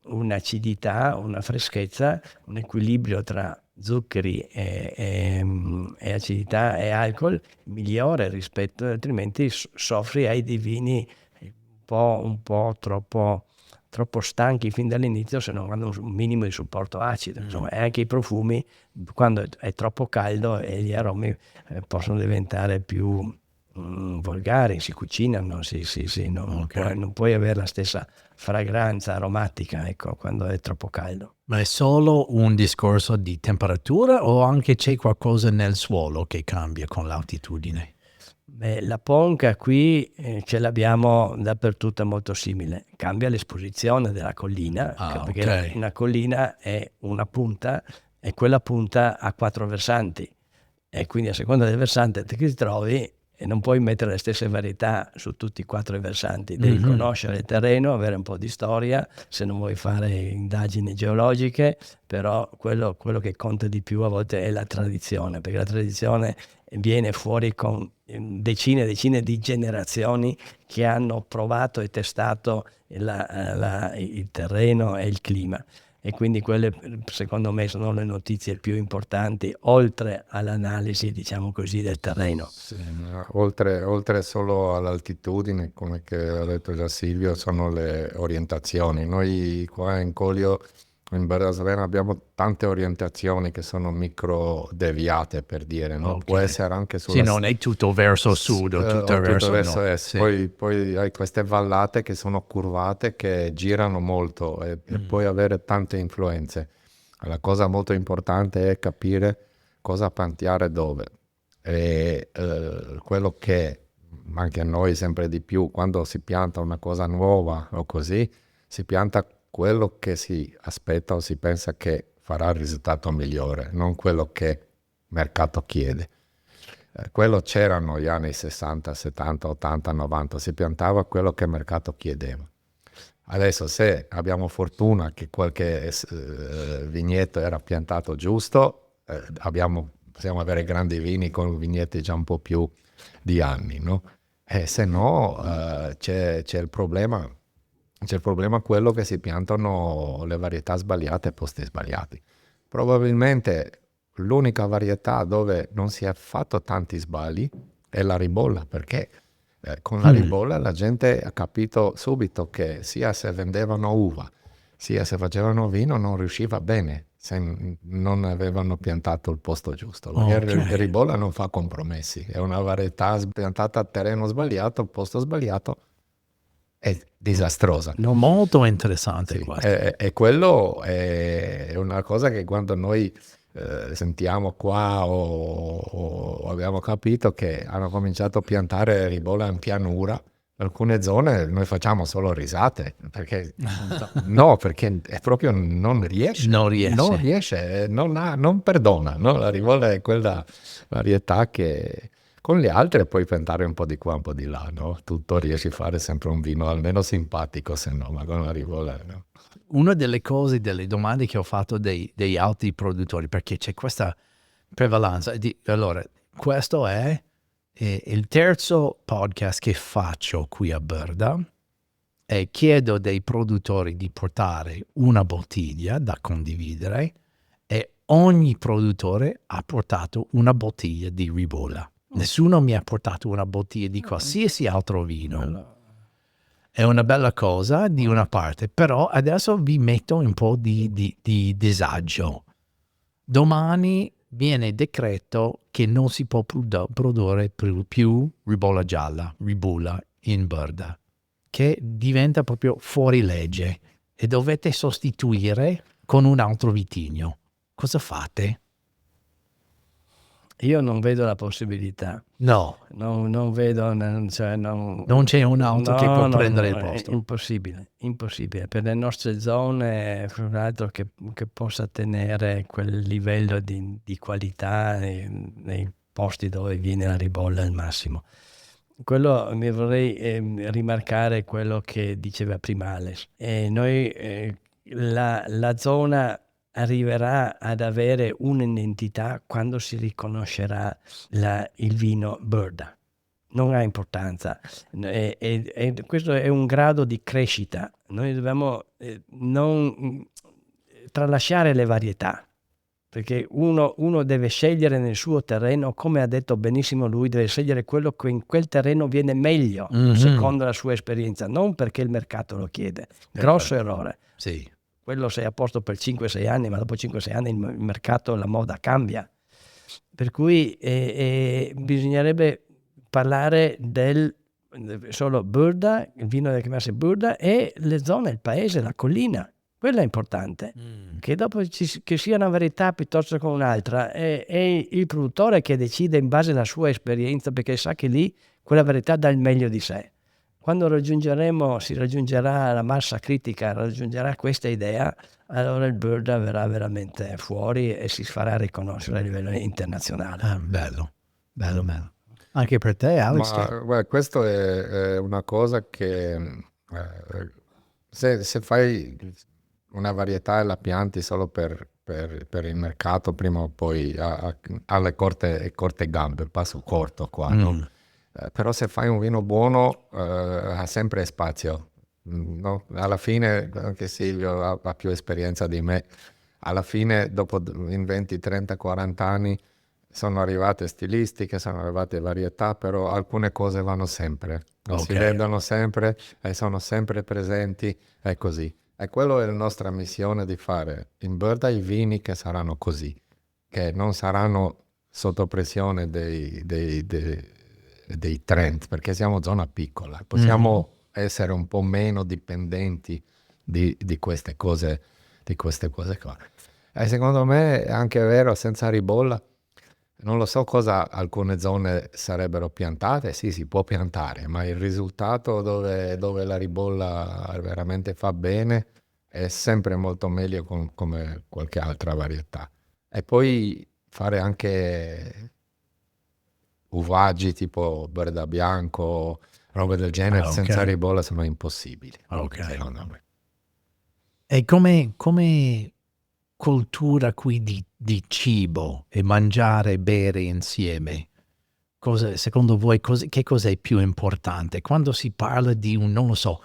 un'acidità, una freschezza, un equilibrio tra zuccheri e acidità e alcol migliore rispetto, altrimenti soffri ai dei vini un po' troppo stanchi fin dall'inizio se non hanno un minimo di supporto acido. Insomma, e anche i profumi, quando è troppo caldo e gli aromi possono diventare più volgari, si cucinano, non puoi avere la stessa fragranza aromatica, ecco, quando è troppo caldo. Ma è solo un discorso di temperatura o anche c'è qualcosa nel suolo che cambia con l'altitudine? Beh, la ponca qui ce l'abbiamo dappertutto, è molto simile. Cambia l'esposizione della collina, perché ok. una collina è una punta e quella punta ha 4 versanti e quindi a seconda del versante che ti trovi non puoi mettere le stesse varietà su tutti i 4 i versanti. Devi conoscere il terreno, avere un po' di storia, se non vuoi fare indagini geologiche, però quello che conta di più a volte è la tradizione, perché la tradizione viene fuori con decine e decine di generazioni che hanno provato e testato il terreno e il clima. E quindi quelle secondo me sono le notizie più importanti oltre all'analisi, diciamo così, del terreno. Sì, oltre solo all'altitudine, come che ha detto già Silvio, sono le orientazioni. Noi qua in Collio, in Bardasarena, abbiamo tante orientazioni che sono micro deviate, per dire, no? Ok. Può essere anche Sì, sulla non è tutto verso sud o tutto verso nord. est. Sì. Poi hai queste vallate che sono curvate, che girano molto e puoi avere tante influenze. La cosa molto importante è capire cosa piantare dove. E quello che anche a noi sempre di più, quando si pianta una cosa nuova o così, si pianta quello che si aspetta o si pensa che farà il risultato migliore, non quello che il mercato chiede. Quello c'erano gli anni 60, 70, 80, 90, si piantava quello che il mercato chiedeva. Adesso se abbiamo fortuna che qualche vigneto era piantato giusto, possiamo avere grandi vini con vigneti già un po' più di anni, no? Se no c'è il problema. C'è il problema quello che si piantano le varietà sbagliate a posti sbagliati. Probabilmente l'unica varietà dove non si è fatto tanti sbagli è la ribolla, perché con la ribolla la gente ha capito subito che sia se vendevano uva, sia se facevano vino non riusciva bene se non avevano piantato il posto giusto. La ribolla non fa compromessi, è una varietà piantata a terreno sbagliato, al posto sbagliato, è disastrosa. Molto interessante Sì, questo. e quello è una cosa che quando noi sentiamo qua o abbiamo capito che hanno cominciato a piantare ribolla in pianura, in alcune zone noi facciamo solo risate, perché no, perché è proprio non riesce, non perdona, no? La ribolla è quella varietà che con le altre puoi piantare un po' di qua, un po' di là, no? Tutto riesci a fare sempre un vino almeno simpatico, se no, ma con la ribolla no. Una delle cose, delle domande che ho fatto degli altri produttori, perché c'è questa prevalenza. Allora, questo è il terzo podcast che faccio qui a Burda e chiedo dei produttori di portare una bottiglia da condividere e ogni produttore ha portato una bottiglia di ribolla. Nessuno mi ha portato una bottiglia di qualsiasi altro vino. È una bella cosa di una parte, però adesso vi metto un po' di disagio. Domani viene decreto che non si può produrre più ribolla gialla, ribolla in Burda, che diventa proprio fuori legge e dovete sostituire con un altro vitigno. Cosa fate? Io non vedo la possibilità. No, Non vedo, non c'è un altro che può prendere il è posto. impossibile. Per le nostre zone, fra l'altro che possa tenere quel livello di qualità nei posti dove viene la ribolla al massimo. Quello mi vorrei rimarcare quello che diceva prima Alex. Noi la zona arriverà ad avere un'identità quando si riconoscerà il vino Burda. Non ha importanza e questo è un grado di crescita. Noi dobbiamo non tralasciare le varietà, perché uno deve scegliere nel suo terreno, come ha detto benissimo lui, deve scegliere quello che in quel terreno viene meglio, secondo la sua esperienza, non perché il mercato lo chiede. Grosso errore. Sì. Quello sei a posto per 5-6 anni, ma dopo 5-6 anni il mercato, la moda cambia. Per cui bisognerebbe parlare del solo Burda, il vino deve chiamarsi Burda, e le zone, il paese, la collina. Quello è importante. Che dopo che sia una varietà piuttosto che un'altra, è il produttore che decide in base alla sua esperienza, perché sa che lì quella varietà dà il meglio di sé. Quando si raggiungerà la massa critica, raggiungerà questa idea, allora il Burda verrà veramente fuori e si farà riconoscere a livello internazionale. Bello. Anche per te, Alex? Ma guarda, questo è una cosa che se fai una varietà e la pianti solo per il mercato, prima o poi ha le corte gambe, passo corto qua, no? Però se fai un vino buono ha sempre spazio, no? Alla fine, anche Silvio ha più esperienza di me, alla fine dopo in 20, 30, 40 anni sono arrivate stilistiche, sono arrivate varietà, però alcune cose vanno sempre, si vedono sempre e sono sempre presenti, è così. E quello è la nostra missione di fare in Burda i vini che saranno così, che non saranno sotto pressione dei trend, perché siamo zona piccola, possiamo essere un po' meno dipendenti di queste cose qua. E secondo me è anche vero, senza ribolla, non lo so cosa alcune zone sarebbero piantate, sì, si può piantare, ma il risultato dove la ribolla veramente fa bene è sempre molto meglio come qualche altra varietà. E poi fare anche uvaggi tipo Burda bianco, robe del genere, senza ribolla sono impossibili, secondo me. E come cultura qui di cibo e mangiare e bere insieme, secondo voi che cosa è più importante? Quando si parla di non lo so,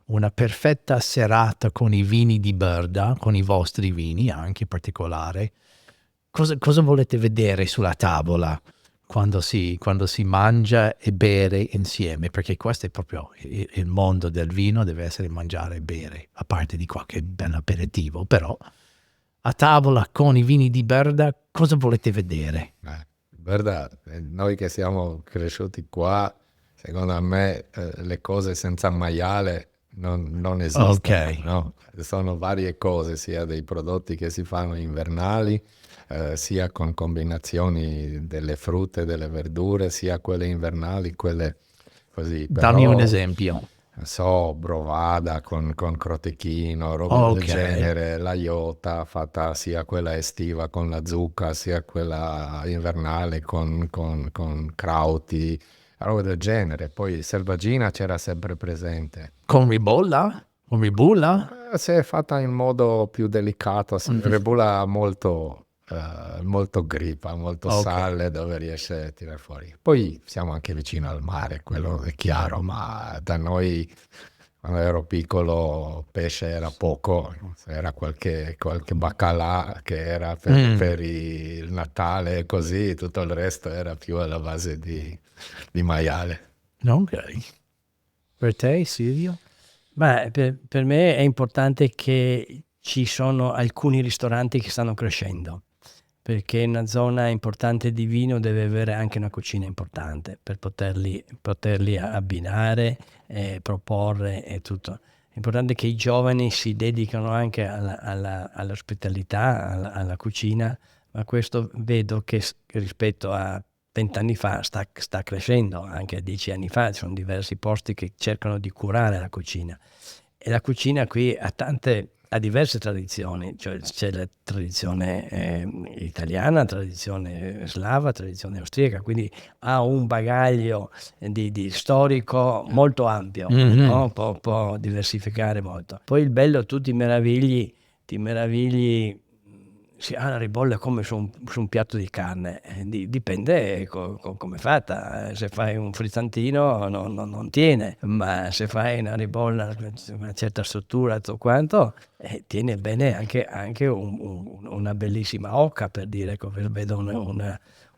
una perfetta serata con i vini di Burda, con i vostri vini anche in particolare, cosa volete vedere sulla tavola quando si mangia e bere insieme? Perché questo è proprio il mondo del vino, deve essere mangiare e bere, a parte di qualche bel aperitivo, però a tavola con i vini di Burda, cosa volete vedere? Burda, noi che siamo cresciuti qua, secondo me le cose senza maiale non esistono, Ok. no? Sono varie cose, sia dei prodotti che si fanno invernali, sia con combinazioni delle frutte e delle verdure, sia quelle invernali, quelle così. Dammi un Però, esempio. non so, brovada con crotechino, robe del Ok. genere, la iota fatta sia quella estiva con la zucca, sia quella invernale con crauti, robe del genere. Poi selvaggina c'era sempre presente. Con ribolla? Con ribolla? Se è fatta in modo più delicato, Rebula molto grippa, molto Ok. sale, dove riesce a tirare fuori. Poi siamo anche vicino al mare, quello è chiaro, ma da noi quando ero piccolo pesce era poco, era qualche baccalà che era per il Natale e così, tutto il resto era più alla base di maiale. Ok. Per te, Silvio? Beh, per me è importante che ci sono alcuni ristoranti che stanno crescendo, perché una zona importante di vino deve avere anche una cucina importante per poterli abbinare, proporre e tutto. È importante che i giovani si dedicano anche all'ospitalità, alla cucina, ma questo vedo che rispetto a 20 anni fa sta crescendo, anche 10 anni fa ci sono diversi posti che cercano di curare la cucina. E la cucina qui ha diverse tradizioni, cioè c'è la tradizione italiana, tradizione slava, tradizione austriaca, quindi ha un bagaglio di storico molto ampio, no? Può diversificare molto. Poi il bello, tu ti meravigli, la ribolla come su un piatto di carne, dipende come è fatta. Se fai un frizzantino non tiene, ma se fai una ribolla una certa struttura tutto quanto, tiene bene anche una bellissima oca, per dire, come vedo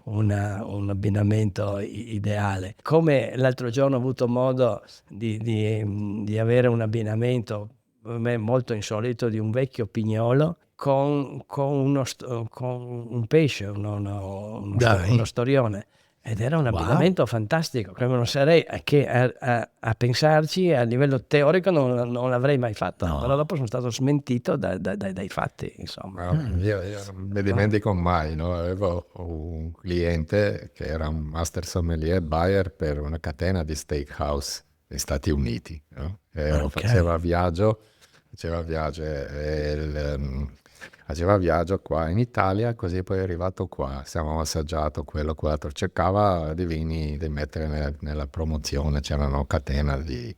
un abbinamento ideale. Come l'altro giorno ho avuto modo di avere un abbinamento per me molto insolito di un vecchio pignolo con un pesce, Dai. uno storione. Ed era un Wow. abbinamento fantastico, che non sarei che a pensarci a livello teorico non l'avrei mai fatto, No. però dopo sono stato smentito dai fatti, insomma. Io non mi dimentico mai, no? Avevo un cliente che era un master sommelier buyer per una catena di steakhouse negli Stati Uniti, no? Ok. Faceva viaggio faceva viaggio qua in Italia, così poi è arrivato qua, siamo assaggiato quello, quell'altro, cercava di vini di mettere nella promozione, c'era una catena di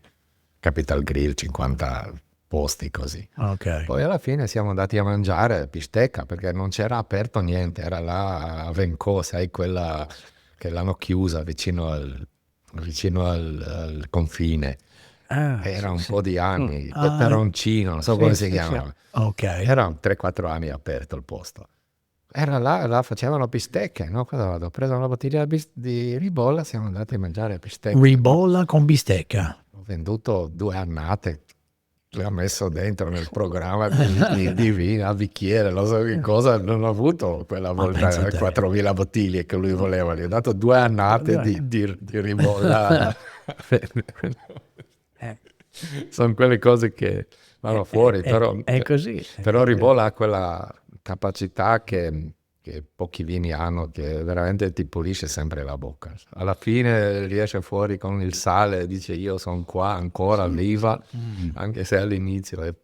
Capital Grill, 50 posti così. Ok. Poi alla fine siamo andati a mangiare bistecca perché non c'era aperto niente, era là a Vencò, sai, quella che l'hanno chiusa vicino al confine. Era un po' di anni, Peperoncino, non so come si chiamava. Ok. Era 3-4 anni aperto il posto. Era là facevano bistecche, no? Ho preso una bottiglia di ribolla, siamo andati a mangiare bistecche. Ribolla con bistecca. Ho venduto 2 annate, l'ho messo dentro nel programma di vino, a bicchiere, non so che cosa, non ho avuto quella volta pensa te. 4.000 bottiglie che lui voleva, gli ho dato 2 annate di ribolla. Sono quelle cose che vanno fuori, però È così. però ribolla ha quella capacità che pochi vini hanno, che veramente ti pulisce sempre la bocca. Alla fine riesce fuori con il sale e dice io sono qua ancora viva, anche se all'inizio è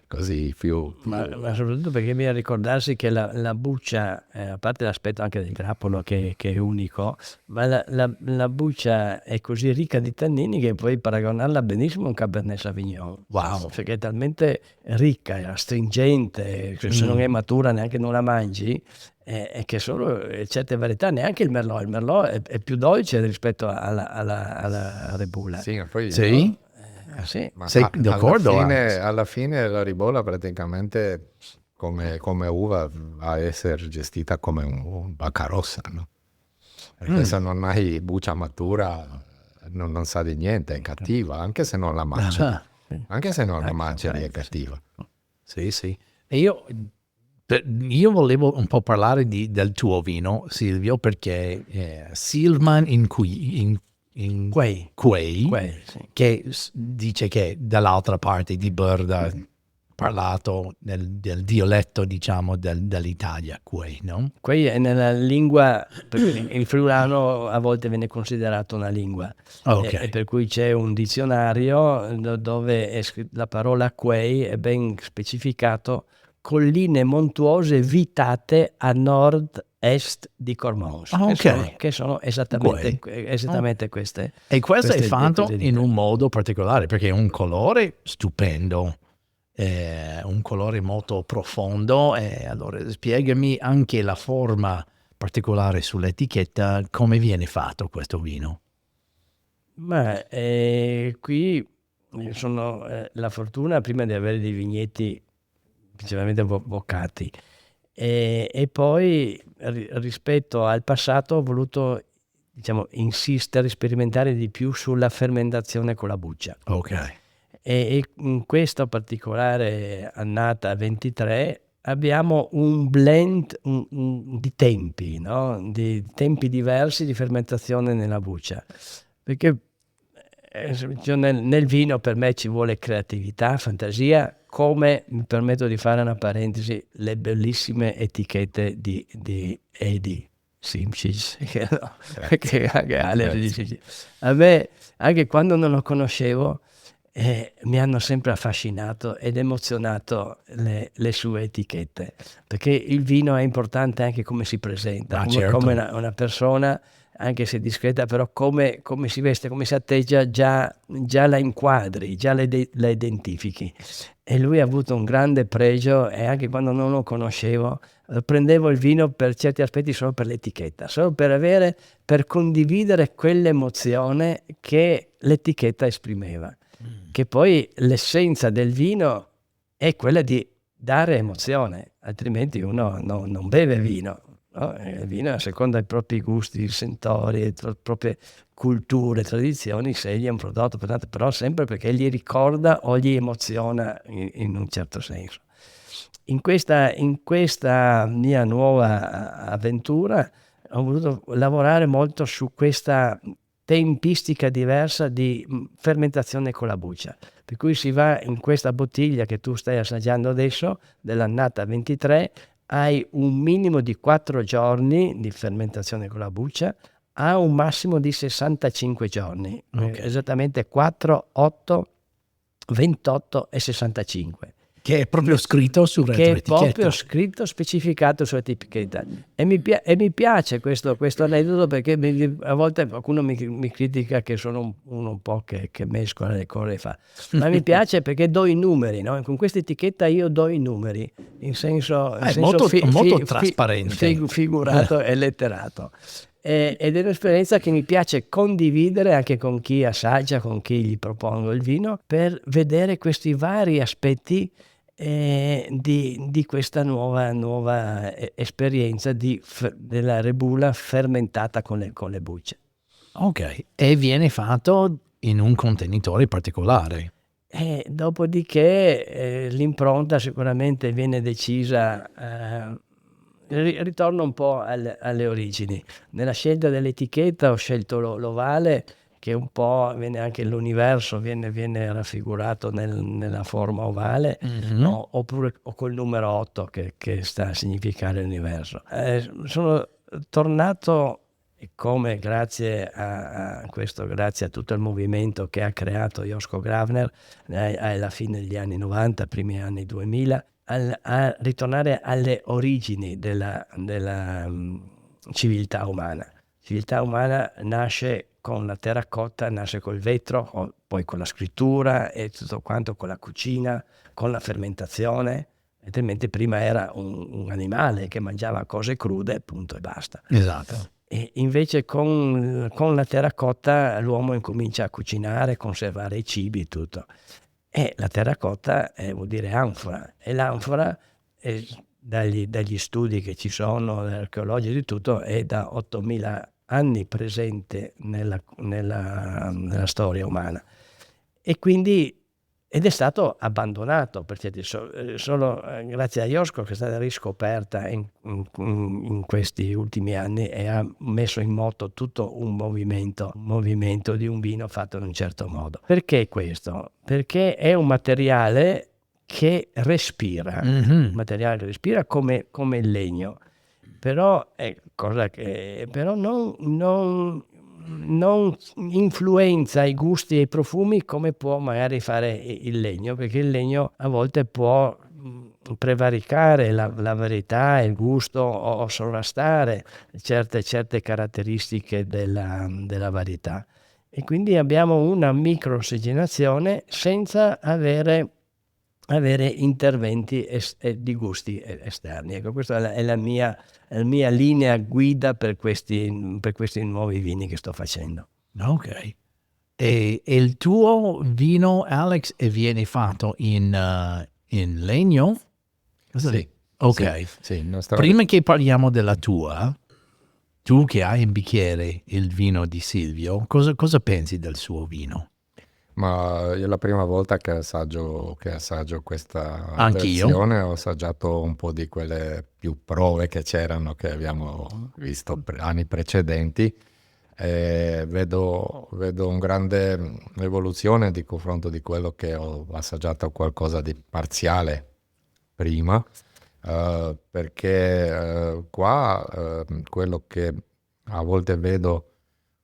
così più... Ma soprattutto perché bisogna ricordarsi che la buccia, a parte l'aspetto anche del grappolo che è unico, ma la buccia è così ricca di tannini che puoi paragonarla benissimo a un Cabernet Sauvignon. Wow. Perché è talmente ricca, è astringente, che se non è matura neanche non la mangi, e che solo certe varietà, neanche il Merlot è più dolce rispetto alla Rebula. Sì, poi... Sì? Sì. Ma Sei d'accordo? alla fine la ribolla praticamente come uva va a essere gestita come un Baccarossa, no? Perché se non hai buccia matura non sa di niente, è cattiva, anche se non la mangi. Anche se non la mangi è cattiva. Sì, sì. E io volevo un po' parlare del tuo vino, Silvio, perché Silman in Quei, sì. che dice che dall'altra parte di Berda parlato del dialetto, diciamo, dell'Italia, Quei, no? Quei è nella lingua, perché il friulano a volte viene considerato una lingua, Ok. e per cui c'è un dizionario dove è la parola quei è ben specificato: colline montuose vitate a nord-est di Cormons, Ah, ok. che sono esattamente queste. E questo è queste fatto queste in dite. un modo particolare, perché è un colore stupendo, un colore molto profondo. E allora spiegami anche la forma particolare sull'etichetta, come viene fatto questo vino. Ma qui sono la fortuna prima di avere dei vigneti principalmente boccati, e poi rispetto al passato ho voluto, diciamo, insistere, sperimentare di più sulla fermentazione con la buccia. Ok. E in questa particolare annata 23 abbiamo un blend di tempi, no? Di tempi diversi di fermentazione nella buccia, perché nel vino per me ci vuole creatività, fantasia, come, mi permetto di fare una parentesi, le bellissime etichette di Edi Simčić, che anche Ale di Simčić. A me, anche quando non lo conoscevo, mi hanno sempre affascinato ed emozionato le sue etichette, perché il vino è importante anche come si presenta, Certo. come una persona, anche se discreta, però come si veste, come si atteggia, già la inquadri, già la identifichi. E lui ha avuto un grande pregio, e anche quando non lo conoscevo prendevo il vino per certi aspetti solo per l'etichetta, solo per condividere quell'emozione che l'etichetta esprimeva. Che poi l'essenza del vino è quella di dare emozione, altrimenti uno non beve vino, no? Il vino, a seconda dei propri gusti, sentori, le proprie culture, tradizioni, sceglie un prodotto, però sempre perché gli ricorda o gli emoziona in un certo senso. In questa mia nuova avventura ho voluto lavorare molto su questa tempistica diversa di fermentazione con la buccia, per cui si va in questa bottiglia che tu stai assaggiando adesso, dell'annata 23, hai un minimo di 4 giorni di fermentazione con la buccia, a un massimo di 65 giorni, esattamente 4, 8, 28 e 65. Che è proprio scritto sul Che è proprio retroetichetta. scritto, specificato sulla etichetta. E mi piace questo aneddoto, perché a volte qualcuno mi critica che sono uno un po' che mescola le cose e fa. Ma mi piace perché do i numeri, no? Con questa etichetta io do i numeri, in senso molto trasparente. figurato e letterato. Ed è un'esperienza che mi piace condividere anche con chi assaggia, con chi gli propongo il vino, per vedere questi vari aspetti di questa nuova esperienza della rebula fermentata con le bucce. Ok, e viene fatto in un contenitore particolare. E dopodiché l'impronta sicuramente viene decisa. Ritorno un po' alle origini. Nella scelta dell'etichetta ho scelto l'ovale, che un po' viene anche l'universo, viene raffigurato nella forma ovale, oppure col numero 8 che sta a significare l'universo. Sono tornato, e come grazie a questo, grazie a tutto il movimento che ha creato Josko Gravner alla fine degli anni 90, primi anni 2000, a ritornare alle origini della civiltà umana. Civiltà umana nasce con la terracotta, nasce col vetro, poi con la scrittura e tutto quanto, con la cucina, con la fermentazione. Altrimenti prima era un animale che mangiava cose crude, punto e basta. Esatto. E invece con la terracotta l'uomo incomincia a cucinare, conservare i cibi e tutto. E la terracotta vuol dire anfora, e l'anfora dagli studi che ci sono, archeologici di tutto, è da 8000 anni presente nella storia umana. E quindi ed è stato abbandonato perché solo grazie a Iosco che è stata riscoperta in questi ultimi anni e ha messo in moto tutto un movimento di un vino fatto in un certo modo. Perché questo? Perché è un materiale che respira, come il legno, però è cosa che però non influenza i gusti e i profumi come può magari fare il legno, perché il legno a volte può prevaricare la varietà, il gusto o sovrastare certe caratteristiche della varietà, e quindi abbiamo una microossigenazione senza avere interventi di gusti esterni. Ecco, questa è la mia linea guida per questi nuovi vini che sto facendo. Ok. E il tuo vino, Alex, viene fatto in legno? Sì. Ok. Sì, Prima che parliamo della tua, tu che hai in bicchiere il vino di Silvio, cosa pensi del suo vino? Ma io la prima volta che assaggio questa Anch'io. versione ho assaggiato un po' di quelle più prove che c'erano, che abbiamo visto anni precedenti, e vedo una grande evoluzione di confronto di quello che ho assaggiato, qualcosa di parziale prima, perché qua quello che a volte vedo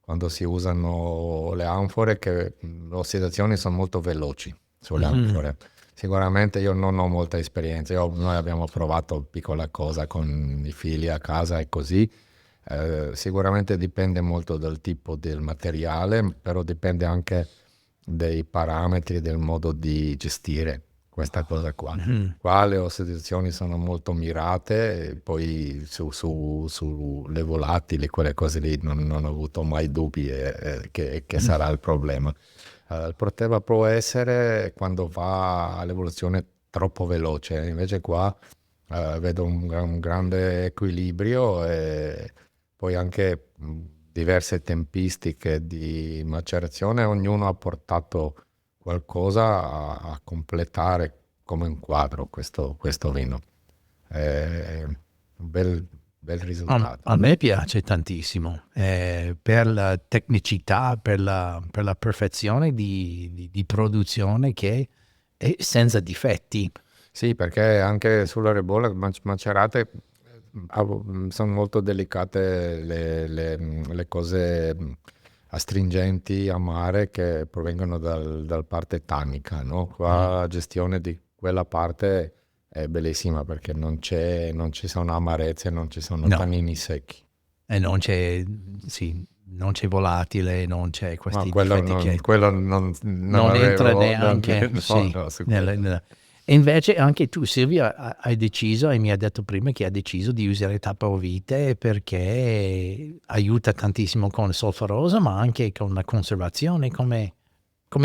quando si usano le anfore, che le ossidazioni sono molto veloci sulle anfore. Sicuramente io non ho molta esperienza, noi abbiamo provato piccola cosa con i fili a casa e così. Sicuramente dipende molto dal tipo del materiale, però dipende anche dei parametri, del modo di gestire questa cosa qua. Qua le ossidazioni sono molto mirate, e poi sulle volatili, quelle cose lì, non ho avuto mai dubbi che sarà il problema. Il problema può essere quando va all'evoluzione troppo veloce, invece qua vedo un grande equilibrio, e poi anche diverse tempistiche di macerazione, ognuno ha portato qualcosa a completare come un quadro questo vino. È un bel risultato. A me piace tantissimo, per la tecnicità, per la perfezione di produzione che è senza difetti. Sì, perché anche sulle ribolle macerate sono molto delicate le cose astringenti, amare, che provengono dal parte tannica, no? Qua la gestione di quella parte è bellissima, perché non ci sono amarezze, non ci sono No. tannini secchi. E non c'è volatile, non c'è Ma questi quello difetti non non entra avevo, neanche. no, Sì, no, su quello. E invece anche tu, Silvia, hai deciso, e mi ha detto prima che ha deciso di usare tappovite perché aiuta tantissimo con il solfarosa, ma anche con la conservazione. Come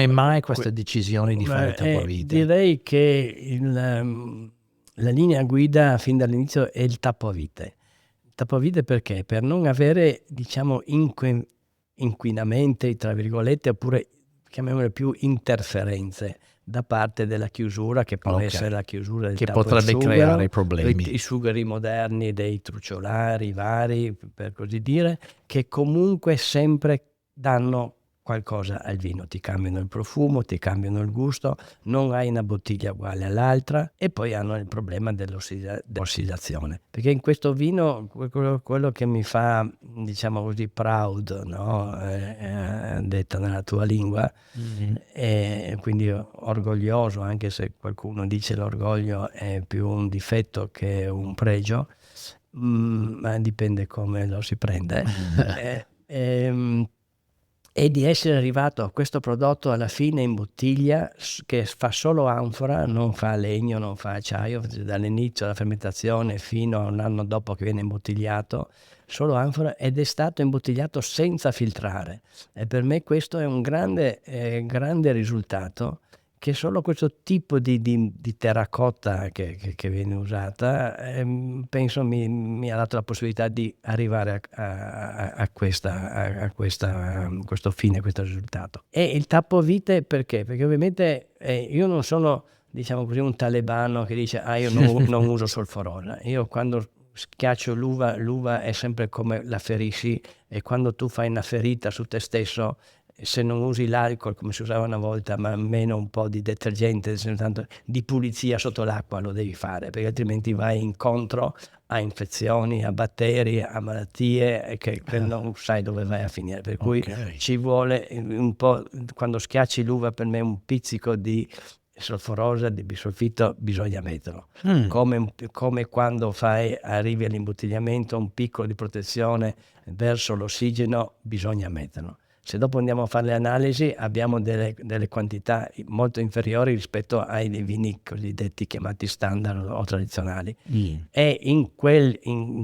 mai questa decisione di fare tappovite? Direi che la linea guida fin dall'inizio è il tappovite. Tappovite perché? Per non avere, diciamo, inquinamenti, tra virgolette, oppure chiamiamole più interferenze da parte della chiusura, che può essere la chiusura del che tappo del potrebbe sughero, creare problemi. i sugheri moderni, dei truciolari vari, per così dire, che comunque sempre danno qualcosa al vino, ti cambiano il profumo, ti cambiano il gusto, non hai una bottiglia uguale all'altra, e poi hanno il problema dell'ossidazione, perché in questo vino quello che mi fa, diciamo così, proud, no? Detta nella tua lingua, e quindi orgoglioso, anche se qualcuno dice l'orgoglio è più un difetto che un pregio, ma dipende come lo si prende. E di essere arrivato a questo prodotto alla fine in bottiglia, che fa solo anfora, non fa legno, non fa acciaio, dall'inizio della fermentazione fino a un anno dopo che viene imbottigliato, solo anfora, ed è stato imbottigliato senza filtrare. E per me questo è un grande risultato, che solo questo tipo di terracotta che viene usata, penso mi ha dato la possibilità di arrivare a questo fine, a questo risultato. E il tappovite perché? Perché ovviamente io non sono, diciamo così, un talebano che dice io non uso solforosa. Io quando schiaccio l'uva è sempre come la ferisci, e quando tu fai una ferita su te stesso, se non usi l'alcol come si usava una volta, ma meno un po' di detergente, tanto di pulizia sotto l'acqua lo devi fare, perché altrimenti vai incontro a infezioni, a batteri, a malattie che non sai dove vai a finire. Per cui ci vuole un po', quando schiacci l'uva, per me un pizzico di solforosa, di bisolfito bisogna metterlo. Come quando arrivi all'imbottigliamento, un piccolo di protezione verso l'ossigeno bisogna metterlo. Se dopo andiamo a fare le analisi abbiamo delle quantità molto inferiori rispetto ai vini cosiddetti chiamati standard o tradizionali. E in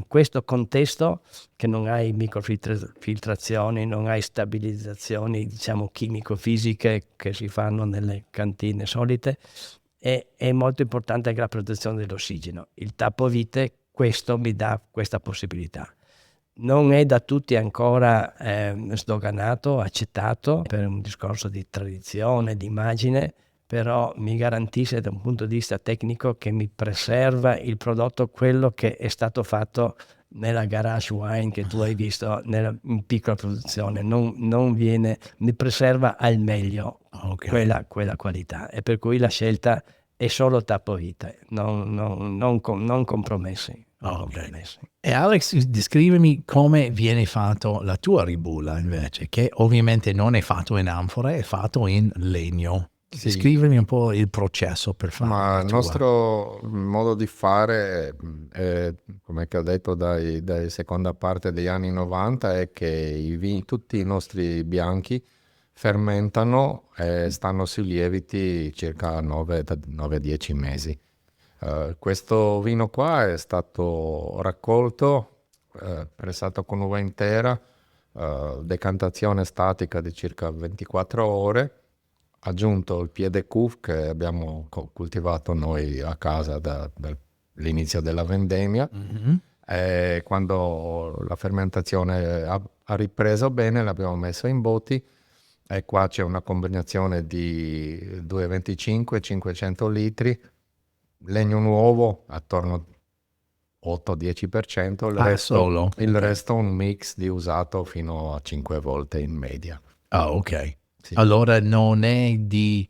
questo contesto, che non hai microfiltrazioni, non hai stabilizzazioni, diciamo, chimico-fisiche che si fanno nelle cantine solite, è molto importante anche la protezione dell'ossigeno. Il tappovite questo mi dà questa possibilità. Non è da tutti ancora sdoganato, accettato, per un discorso di tradizione, di immagine, però mi garantisce da un punto di vista tecnico che mi preserva il prodotto, quello che è stato fatto nella garage wine che tu hai visto in piccola produzione. Non viene, mi preserva al meglio quella qualità, e per cui la scelta è solo tappovite, non compromessi. E Alex, descrivimi come viene fatto la tua ribolla invece, che ovviamente non è fatto in anfora, è fatto in legno. Sì. Descrivimi un po' il processo per fare. Ma il nostro modo di fare, come che ho detto dai seconda parte degli anni 90, è che tutti i nostri bianchi fermentano e stanno sui lieviti circa 9-10 mesi. Questo vino qua è stato raccolto, pressato con uva intera, decantazione statica di circa 24 ore, aggiunto il piede Cuf che abbiamo coltivato noi a casa dall'inizio della vendemmia. E quando la fermentazione ha ripreso bene l'abbiamo messo in botti, e qua c'è una combinazione di 2,25-500 litri, legno nuovo attorno 8-10%, il resto un mix di usato fino a 5 volte in media. Sì. Allora non è di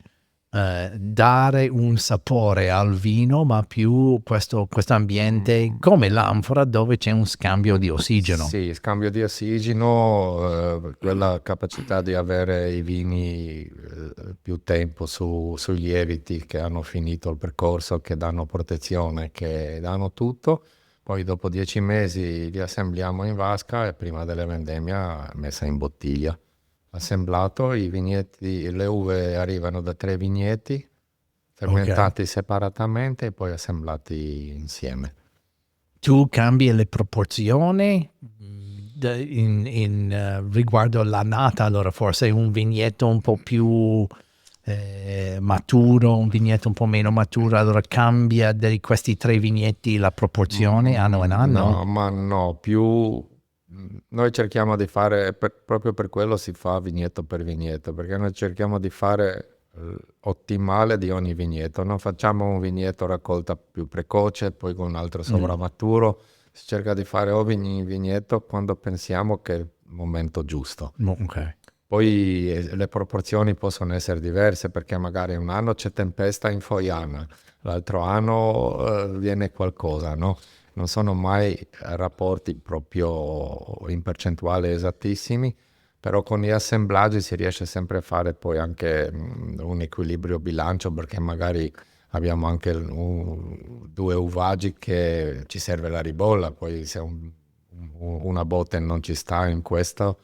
dare un sapore al vino, ma più questo ambiente come l'anfora, dove c'è un scambio di ossigeno. Sì, scambio di ossigeno, quella capacità di avere i vini più tempo sui lieviti che hanno finito il percorso, che danno protezione, che danno tutto. Poi dopo 10 mesi li assembliamo in vasca e prima delle vendemmia messa in bottiglia. Assemblato, i vigneti, le uve arrivano da 3 vigneti, fermentati separatamente e poi assemblati insieme. Tu cambi le proporzioni riguardo l'annata, allora forse un vigneto un po' più maturo, un vigneto un po' meno maturo, allora cambia di questi 3 vigneti la proporzione anno in anno? No, ma no, più... Noi cerchiamo di fare, proprio per quello si fa vigneto per vigneto, perché noi cerchiamo di fare ottimale di ogni vigneto. Non facciamo un vigneto raccolta più precoce, poi con un altro sovramaturo. Si cerca di fare ogni vigneto quando pensiamo che è il momento giusto. Poi le proporzioni possono essere diverse, perché magari un anno c'è tempesta in Foiana, l'altro anno viene qualcosa, no? Non sono mai rapporti proprio in percentuale esattissimi, però con gli assemblaggi si riesce sempre a fare poi anche un equilibrio bilancio, perché magari abbiamo anche 2 uvaggi che ci serve la ribolla, poi se una botte non ci sta in questo,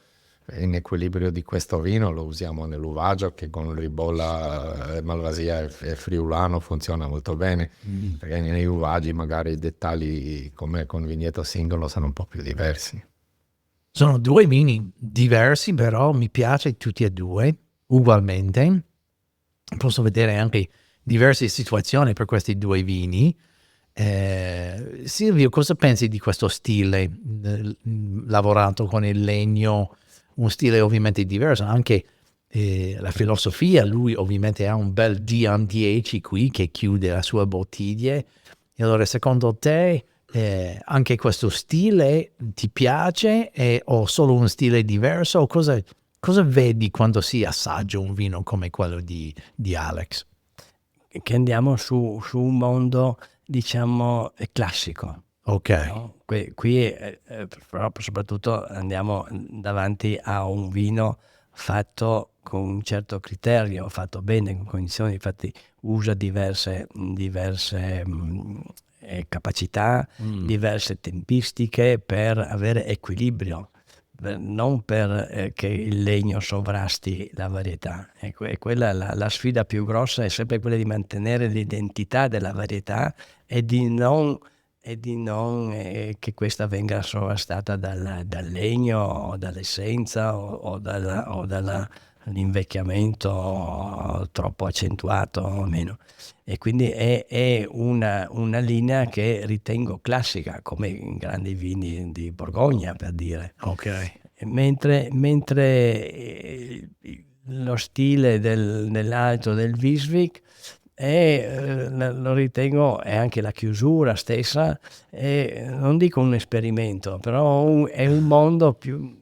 in equilibrio di questo vino, lo usiamo nell'uvaggio, che con ribolla malvasia e friulano funziona molto bene, perché nei uvaggi magari i dettagli come con vigneto singolo sono un po' più diversi. Sono 2 vini diversi, però mi piace tutti e 2 ugualmente. posso vedere anche diverse situazioni per questi due vini. Silvio, cosa pensi di questo stile lavorato con il legno? Un stile ovviamente diverso, anche la filosofia, lui ovviamente ha un bel DM10 qui che chiude la sua bottiglia. E allora, secondo te, anche questo stile ti piace o solo un stile diverso? O cosa vedi quando si assaggia un vino come quello di Alex? Che andiamo su un mondo, diciamo, classico. Ok. No? Qui però soprattutto andiamo davanti a un vino fatto con un certo criterio, fatto bene, con condizioni, infatti usa diverse capacità, diverse tempistiche per avere equilibrio, non per che il legno sovrasti la varietà. E quella la sfida più grossa è sempre quella di mantenere l'identità della varietà e di non che questa venga sovrastata dal legno o dall'essenza o dall'invecchiamento troppo accentuato o meno. E quindi è una linea che ritengo classica, come in grandi vini di Borgogna, per dire. Ok. Mentre lo stile dell'alto del Wiswik lo ritengo, è anche la chiusura stessa, non dico un esperimento, però è un mondo più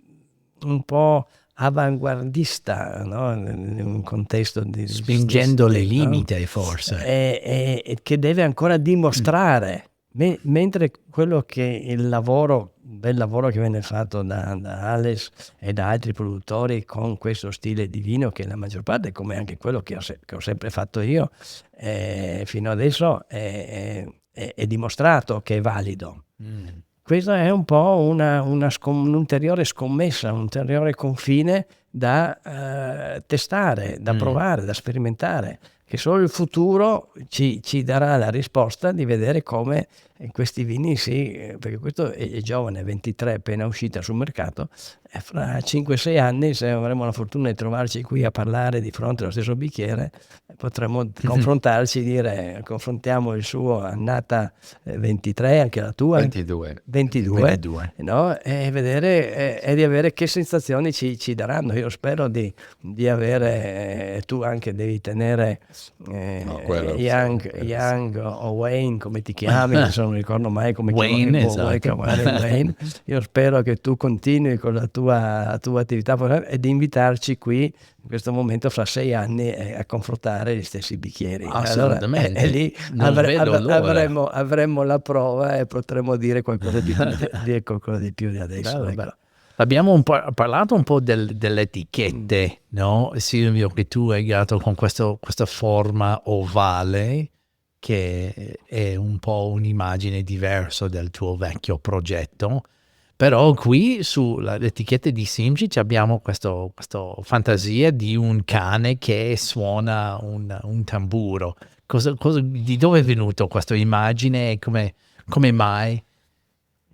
un po' avanguardista, no? In un contesto Spingendo le limiti, forse. che deve ancora dimostrare, mentre quello che il bel lavoro che viene fatto da Alex e da altri produttori con questo stile di vino, che la maggior parte, come anche quello che ho sempre fatto io fino adesso, è dimostrato che è valido. Questa è un po' un'ulteriore scommessa, un ulteriore confine da testare, da provare, da sperimentare, che solo il futuro ci darà la risposta di vedere come questi vini perché questo è giovane, 23, appena uscita sul mercato, e fra 5-6 anni, se avremo la fortuna di trovarci qui a parlare di fronte allo stesso bicchiere, potremo confrontarci e dire, confrontiamo il suo annata 23, anche la tua 22. No? E vedere e di avere che sensazioni ci daranno. Io spero di avere, tu anche devi tenere Young o Wayne, come ti chiami, adesso non ricordo mai come Wayne, chiamare, esatto. Wayne. Io spero che tu continui con la tua attività e di invitarci qui in questo momento fra 6 anni a confrontare gli stessi bicchieri. Assolutamente. Allora, e lì Non vedo l'ora. avremo la prova e potremo dire qualcosa di più di adesso. Bello. Abbiamo parlato un po' delle etichette, no? Silvio, che tu hai dato con questa forma ovale, che è un po' un'immagine diversa del tuo vecchio progetto. Però qui sulle etichette di Simci abbiamo questa fantasia di un cane che suona un tamburo. Di dove è venuto questa immagine e come mai?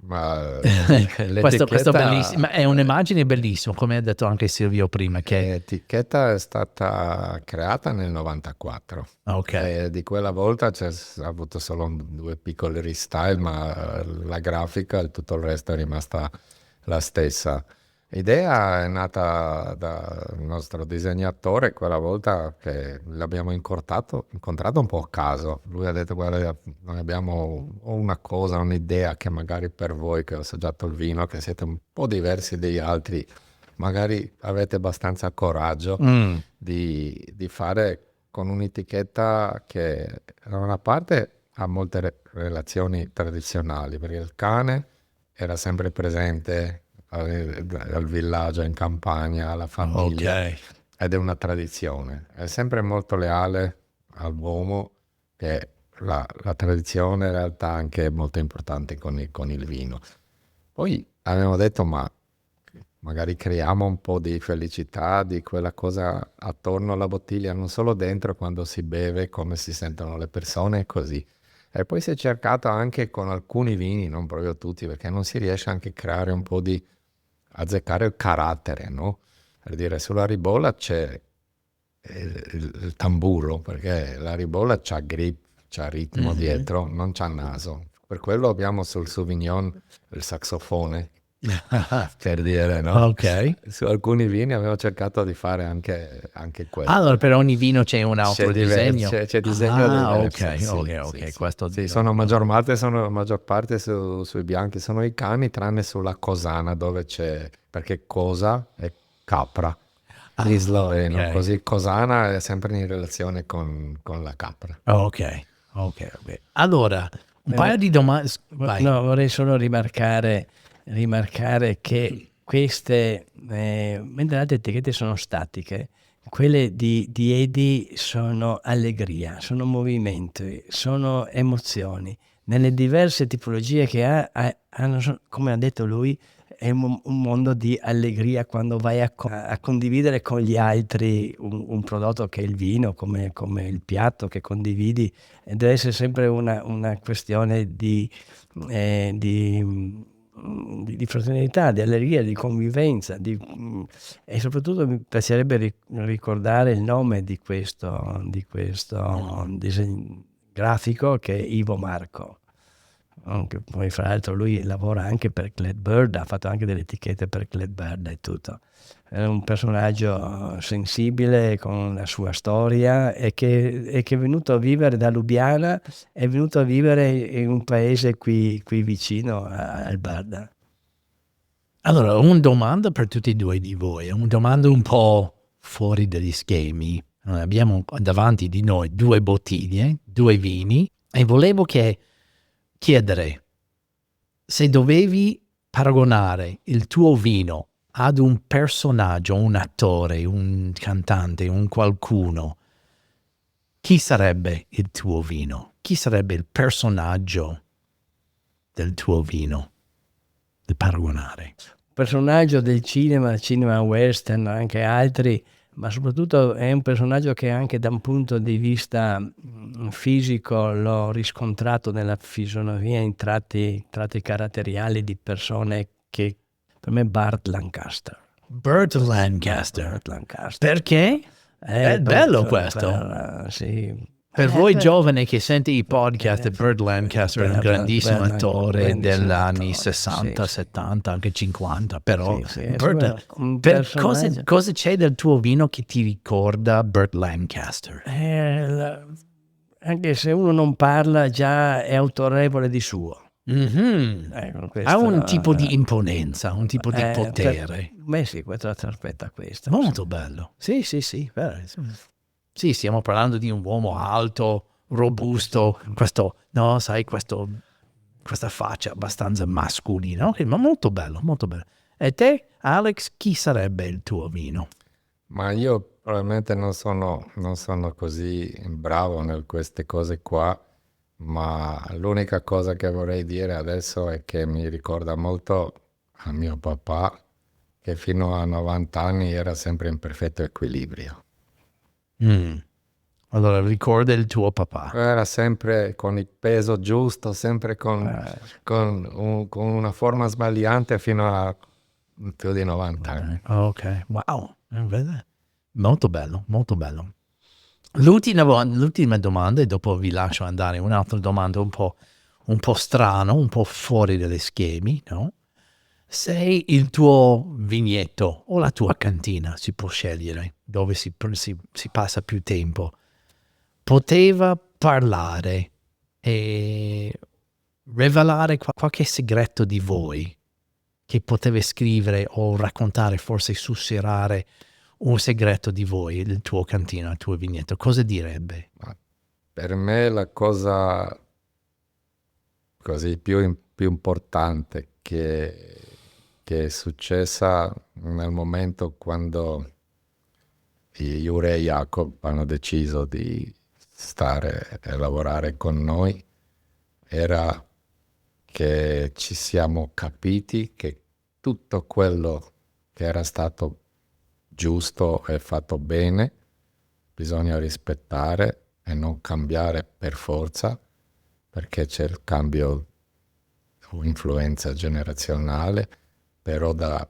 Ma Questo l'etichetta, è un'immagine bellissima, come ha detto anche Silvio prima. l'etichetta è stata creata nel 94. Ok. E di quella volta c'è avuto solo 2 piccoli restyle, ma la grafica e tutto il resto è rimasta la stessa. L'idea è nata dal nostro disegnatore quella volta, che l'abbiamo incontrato un po' a caso. Lui ha detto: guarda, noi abbiamo una cosa, un'idea che magari per voi che ho assaggiato il vino, che siete un po' diversi dagli altri, magari avete abbastanza coraggio di fare con un'etichetta che da una parte ha molte relazioni tradizionali, perché il cane era sempre presente al villaggio, in campagna, alla famiglia, Ok. ed è una tradizione. È sempre molto leale all'uomo, che la tradizione in realtà anche è molto importante con il vino. Poi abbiamo detto, ma magari creiamo un po' di felicità, di quella cosa attorno alla bottiglia, non solo dentro quando si beve, come si sentono le persone, così. E poi si è cercato anche con alcuni vini, non proprio tutti, perché non si riesce anche a creare un po' di azzeccare il carattere, no? Per dire, sulla ribolla c'è il tamburo, perché la ribolla c'ha grip, c'ha ritmo dietro, non c'ha naso. Per quello abbiamo sul Sauvignon il saxofone, per dire, no? Ok. Su alcuni vini avevo cercato di fare anche quello. Allora, per ogni vino c'è un altro disegno. C'è disegno diverso. Ok, Sì, ok. sì. Questo Sì, sono maggior parte sui bianchi sono i cani, tranne sulla Cosana dove c'è, perché cosa è capra in sloveno, ok. così Cosana è sempre in relazione con la capra. Ok. Allora, un paio di domande. Vai. No, vorrei solo rimarcare che queste, mentre le altre etichette sono statiche, quelle di Edi sono allegria, sono movimento, sono emozioni. Nelle diverse tipologie che hanno, come ha detto lui, è un mondo di allegria quando vai a condividere con gli altri un prodotto che è il vino, come il piatto che condividi. Deve essere sempre una questione di fraternità, di allegria, di convivenza, e soprattutto mi piacerebbe ricordare il nome di questo disegno grafico, che è Ivo Marco. Che poi fra l'altro lui lavora anche per Cladbird, ha fatto anche delle etichette per Cladbird e tutto. È un personaggio sensibile con la sua storia e che è venuto a vivere da Lubiana, è venuto a vivere in un paese qui vicino al Barda. Allora, una domanda per tutti e due di voi, una domanda un po' fuori dagli schemi. Abbiamo davanti di noi 2 bottiglie, 2 vini, e volevo chiedere se dovevi paragonare il tuo vino ad un personaggio, un attore, un cantante, un qualcuno, chi sarebbe il tuo vino? Chi sarebbe il personaggio del tuo vino da paragonare? Personaggio del cinema western, anche altri, ma soprattutto è un personaggio che anche da un punto di vista fisico l'ho riscontrato nella fisionomia, in tratti caratteriali di persone che per me Burt Lancaster. Burt Lancaster. Burt Lancaster. Perché? È bello questo. Sì. Per voi giovani che sente i podcast, Burt Lancaster è un grandissimo attore degli anni 60, 70, anche 50, però cosa c'è del tuo vino che ti ricorda Burt Lancaster? Anche se uno non parla, già è autorevole di suo. Ecco, ha un tipo di imponenza, un tipo di potere. Sì, questo aspetta questo. Molto bello. Sì. Sì, stiamo parlando di un uomo alto, robusto, questa faccia abbastanza mascolina, ma molto bello, molto bello. E te, Alex, chi sarebbe il tuo vino? Ma io probabilmente non sono così bravo in queste cose qua, ma l'unica cosa che vorrei dire adesso è che mi ricorda molto a mio papà, che fino a 90 anni era sempre in perfetto equilibrio. Allora, ricorda il tuo papà. Era sempre con il peso giusto, sempre con una forma sbagliante fino a più di 90 anni. Ok, wow, molto bello, molto bello. L'ultima domanda, e dopo vi lascio andare, un'altra domanda un po' strano, un po' fuori dagli schemi, no? Se il tuo vigneto o la tua cantina, si può scegliere dove si passa più tempo, poteva parlare e rivelare qualche segreto di voi, che poteva scrivere o raccontare, forse sussurrare un segreto di voi, il tuo cantina, il tuo vigneto, cosa direbbe? Per me la cosa così più importante che è successa nel momento quando Jure e Jacob hanno deciso di stare e lavorare con noi era che ci siamo capiti che tutto quello che era stato giusto e fatto bene bisogna rispettare e non cambiare per forza, perché c'è il cambio o influenza generazionale, però da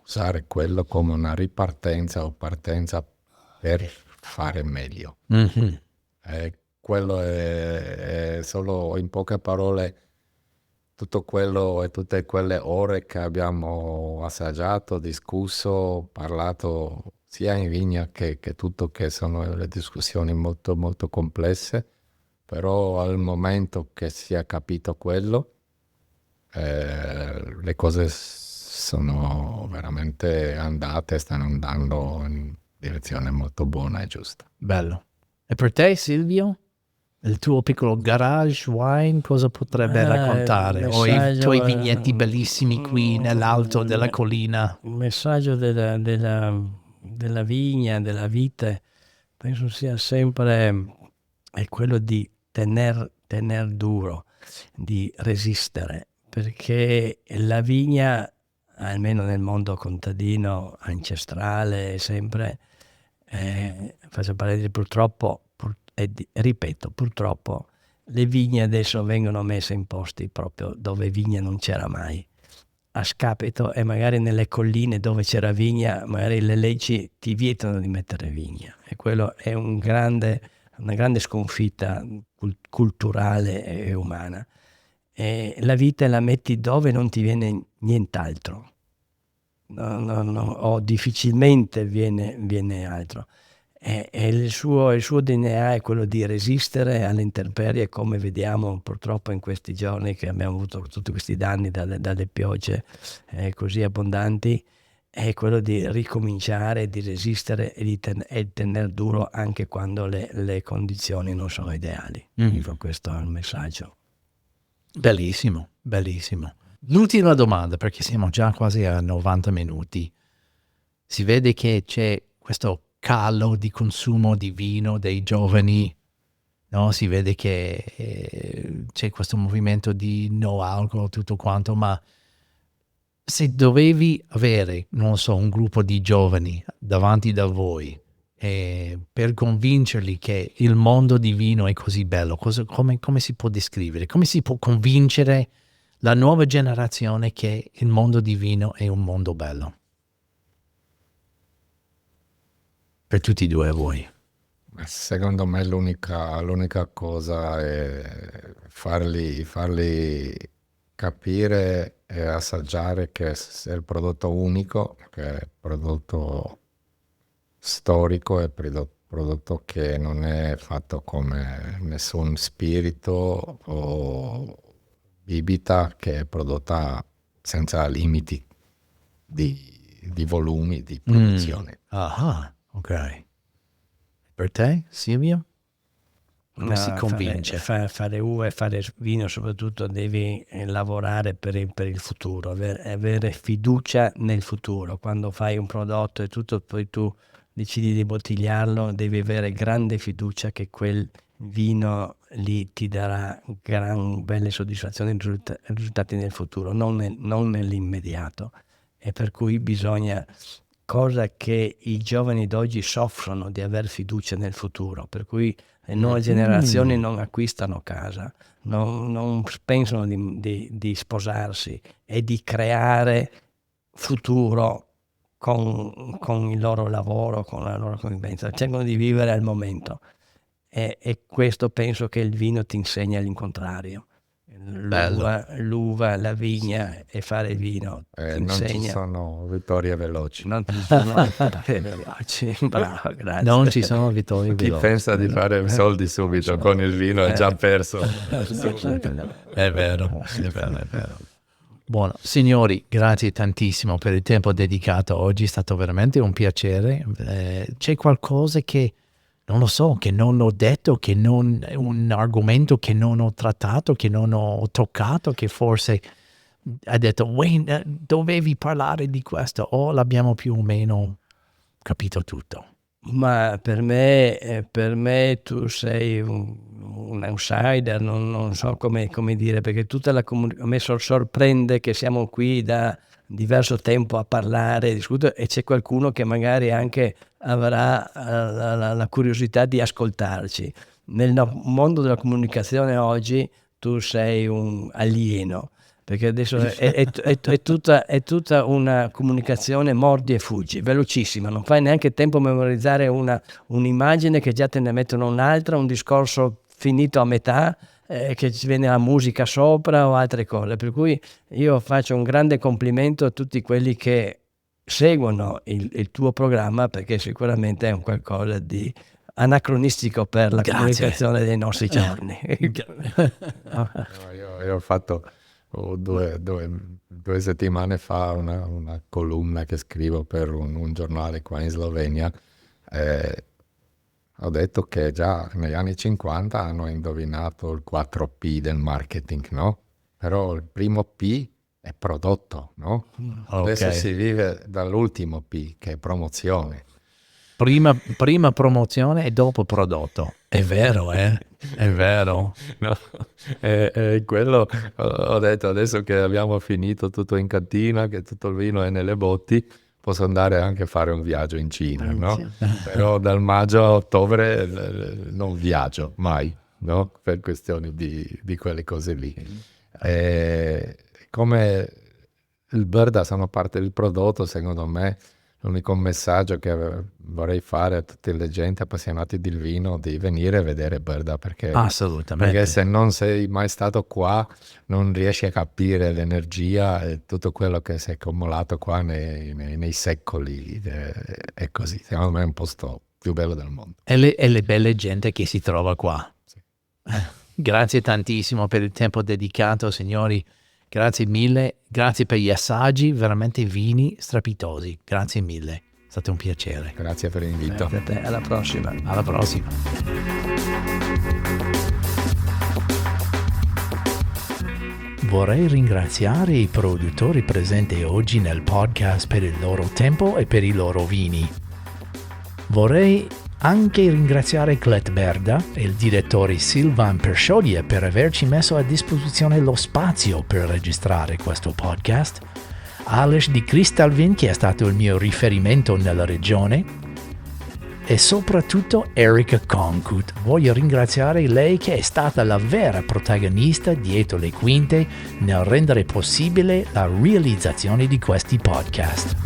usare quello come una ripartenza o partenza per fare meglio. Mhm. Quello è solo in poche parole tutto quello e tutte quelle ore che abbiamo assaggiato, discusso, parlato sia in vigna che tutto, che sono le discussioni molto molto complesse, però al momento che si è capito quello, le cose sono veramente andate, stanno andando in direzione molto buona e giusta. Bello. E per te, Silvio? Il tuo piccolo garage wine cosa potrebbe raccontare? O i tuoi vigneti bellissimi qui nell'alto della collina? Il messaggio della vigna, della vite, penso sia sempre è quello di tener duro, di resistere, perché la vigna, almeno nel mondo contadino ancestrale, sempre, faccio parlare purtroppo, ripeto, purtroppo le vigne adesso vengono messe in posti proprio dove vigna non c'era mai, a scapito, e magari nelle colline dove c'era vigna magari le leggi ti vietano di mettere vigna, e quello è una grande sconfitta culturale e umana. E la vite la metti dove non ti viene nient'altro, o difficilmente viene altro. E il suo DNA è quello di resistere alle intemperie, come vediamo purtroppo in questi giorni che abbiamo avuto tutti questi danni dalle piogge così abbondanti. È quello di ricominciare, di resistere e di tener duro anche quando le condizioni non sono ideali. Ecco, questo è il messaggio. Bellissimo, bellissimo. L'ultima domanda, perché siamo già quasi a 90 minuti. Si vede che c'è questo calo di consumo di vino dei giovani, no? Si vede che c'è questo movimento di no alcol, tutto quanto, ma se dovevi avere, non so, un gruppo di giovani davanti da voi per convincerli che il mondo di vino è così bello, come si può descrivere? Come si può convincere la nuova generazione che il mondo di vino è un mondo bello? Per tutti e due a voi. Secondo me l'unica cosa è farli capire e assaggiare che è il prodotto unico, che è il prodotto storico, è il prodotto che non è fatto come nessun spirito o bibita, che è prodotta senza limiti di volumi, di produzione. Ah, ok. Per te, Silvio? Come si convince? Fare uva e fare vino soprattutto devi lavorare per il futuro, avere fiducia nel futuro. Quando fai un prodotto e tutto, poi tu decidi di bottigliarlo, devi avere grande fiducia che quel vino lì ti darà belle soddisfazioni e risultati nel futuro, non nell'immediato. E per cui bisogna, cosa che i giovani d'oggi soffrono, di aver fiducia nel futuro, per cui le nuove generazioni non acquistano casa, non pensano di sposarsi e di creare futuro con il loro lavoro, con la loro convivenza, cercano di vivere al momento, e questo penso che il vino ti insegna l'incontrario. L'uva, la vigna e fare il vino ti Non insegna. ci sono vittorie veloci. Non ci sono vittorie veloci. Bravo, grazie. Non ci sono vittorie Chi veloci. pensa di fare soldi subito con il vino è già perso. È vero, è vero. Buono, signori, grazie tantissimo per il tempo dedicato oggi, è stato veramente un piacere. C'è qualcosa che, non lo so, che non ho detto, un argomento che non ho trattato, che non ho toccato, che forse hai detto, Wayne, dovevi parlare di questo, o l'abbiamo più o meno capito tutto? Ma per me tu sei un outsider, non so come dire, perché tutta la comunità, a me sorprende che siamo qui da diverso tempo a parlare, discutere, e c'è qualcuno che magari anche avrà la curiosità di ascoltarci. Nel mondo della comunicazione oggi tu sei un alieno, perché adesso è tutta una comunicazione mordi e fuggi, velocissima, non fai neanche tempo a memorizzare un'immagine che già te ne mettono un'altra, un discorso finito a metà, che ci viene la musica sopra o altre cose, per cui io faccio un grande complimento a tutti quelli che seguono il tuo programma, perché sicuramente è un qualcosa di anacronistico per la comunicazione dei nostri giorni. Io ho fatto 2 settimane fa una columna che scrivo per un giornale qua in Slovenia. Ho detto che già negli anni 50 hanno indovinato il 4P del marketing, no? Però il primo P è prodotto, no? Adesso si vive dall'ultimo P, che è promozione. Prima promozione e dopo prodotto. È vero, È vero. No, quello ho detto, adesso che abbiamo finito tutto in cantina, che tutto il vino è nelle botti, posso andare anche a fare un viaggio in Cina, no? Però dal maggio a ottobre non viaggio mai, no? Per questioni di quelle cose lì. Come il Brda sono parte del prodotto, secondo me l'unico messaggio che vorrei fare a tutte le gente appassionate del vino di venire a vedere Brda, perché se non sei mai stato qua non riesci a capire l'energia e tutto quello che si è accumulato qua nei secoli. È così, secondo me è un posto più bello del mondo. E le belle gente che si trova qua. Sì. Grazie tantissimo per il tempo dedicato, signori. Grazie mille, grazie per gli assaggi, veramente vini strepitosi. Grazie mille, è stato un piacere. Grazie per l'invito. Grazie a te, alla prossima. Alla prossima. Vorrei ringraziare i produttori presenti oggi nel podcast per il loro tempo e per i loro vini. Vorrei anche ringraziare Clet Berda e il direttore Silvan Pershodia per averci messo a disposizione lo spazio per registrare questo podcast, Aleš di Kristalvin, che è stato il mio riferimento nella regione, e soprattutto Erika Konkut. Voglio ringraziare lei, che è stata la vera protagonista dietro le quinte nel rendere possibile la realizzazione di questi podcast.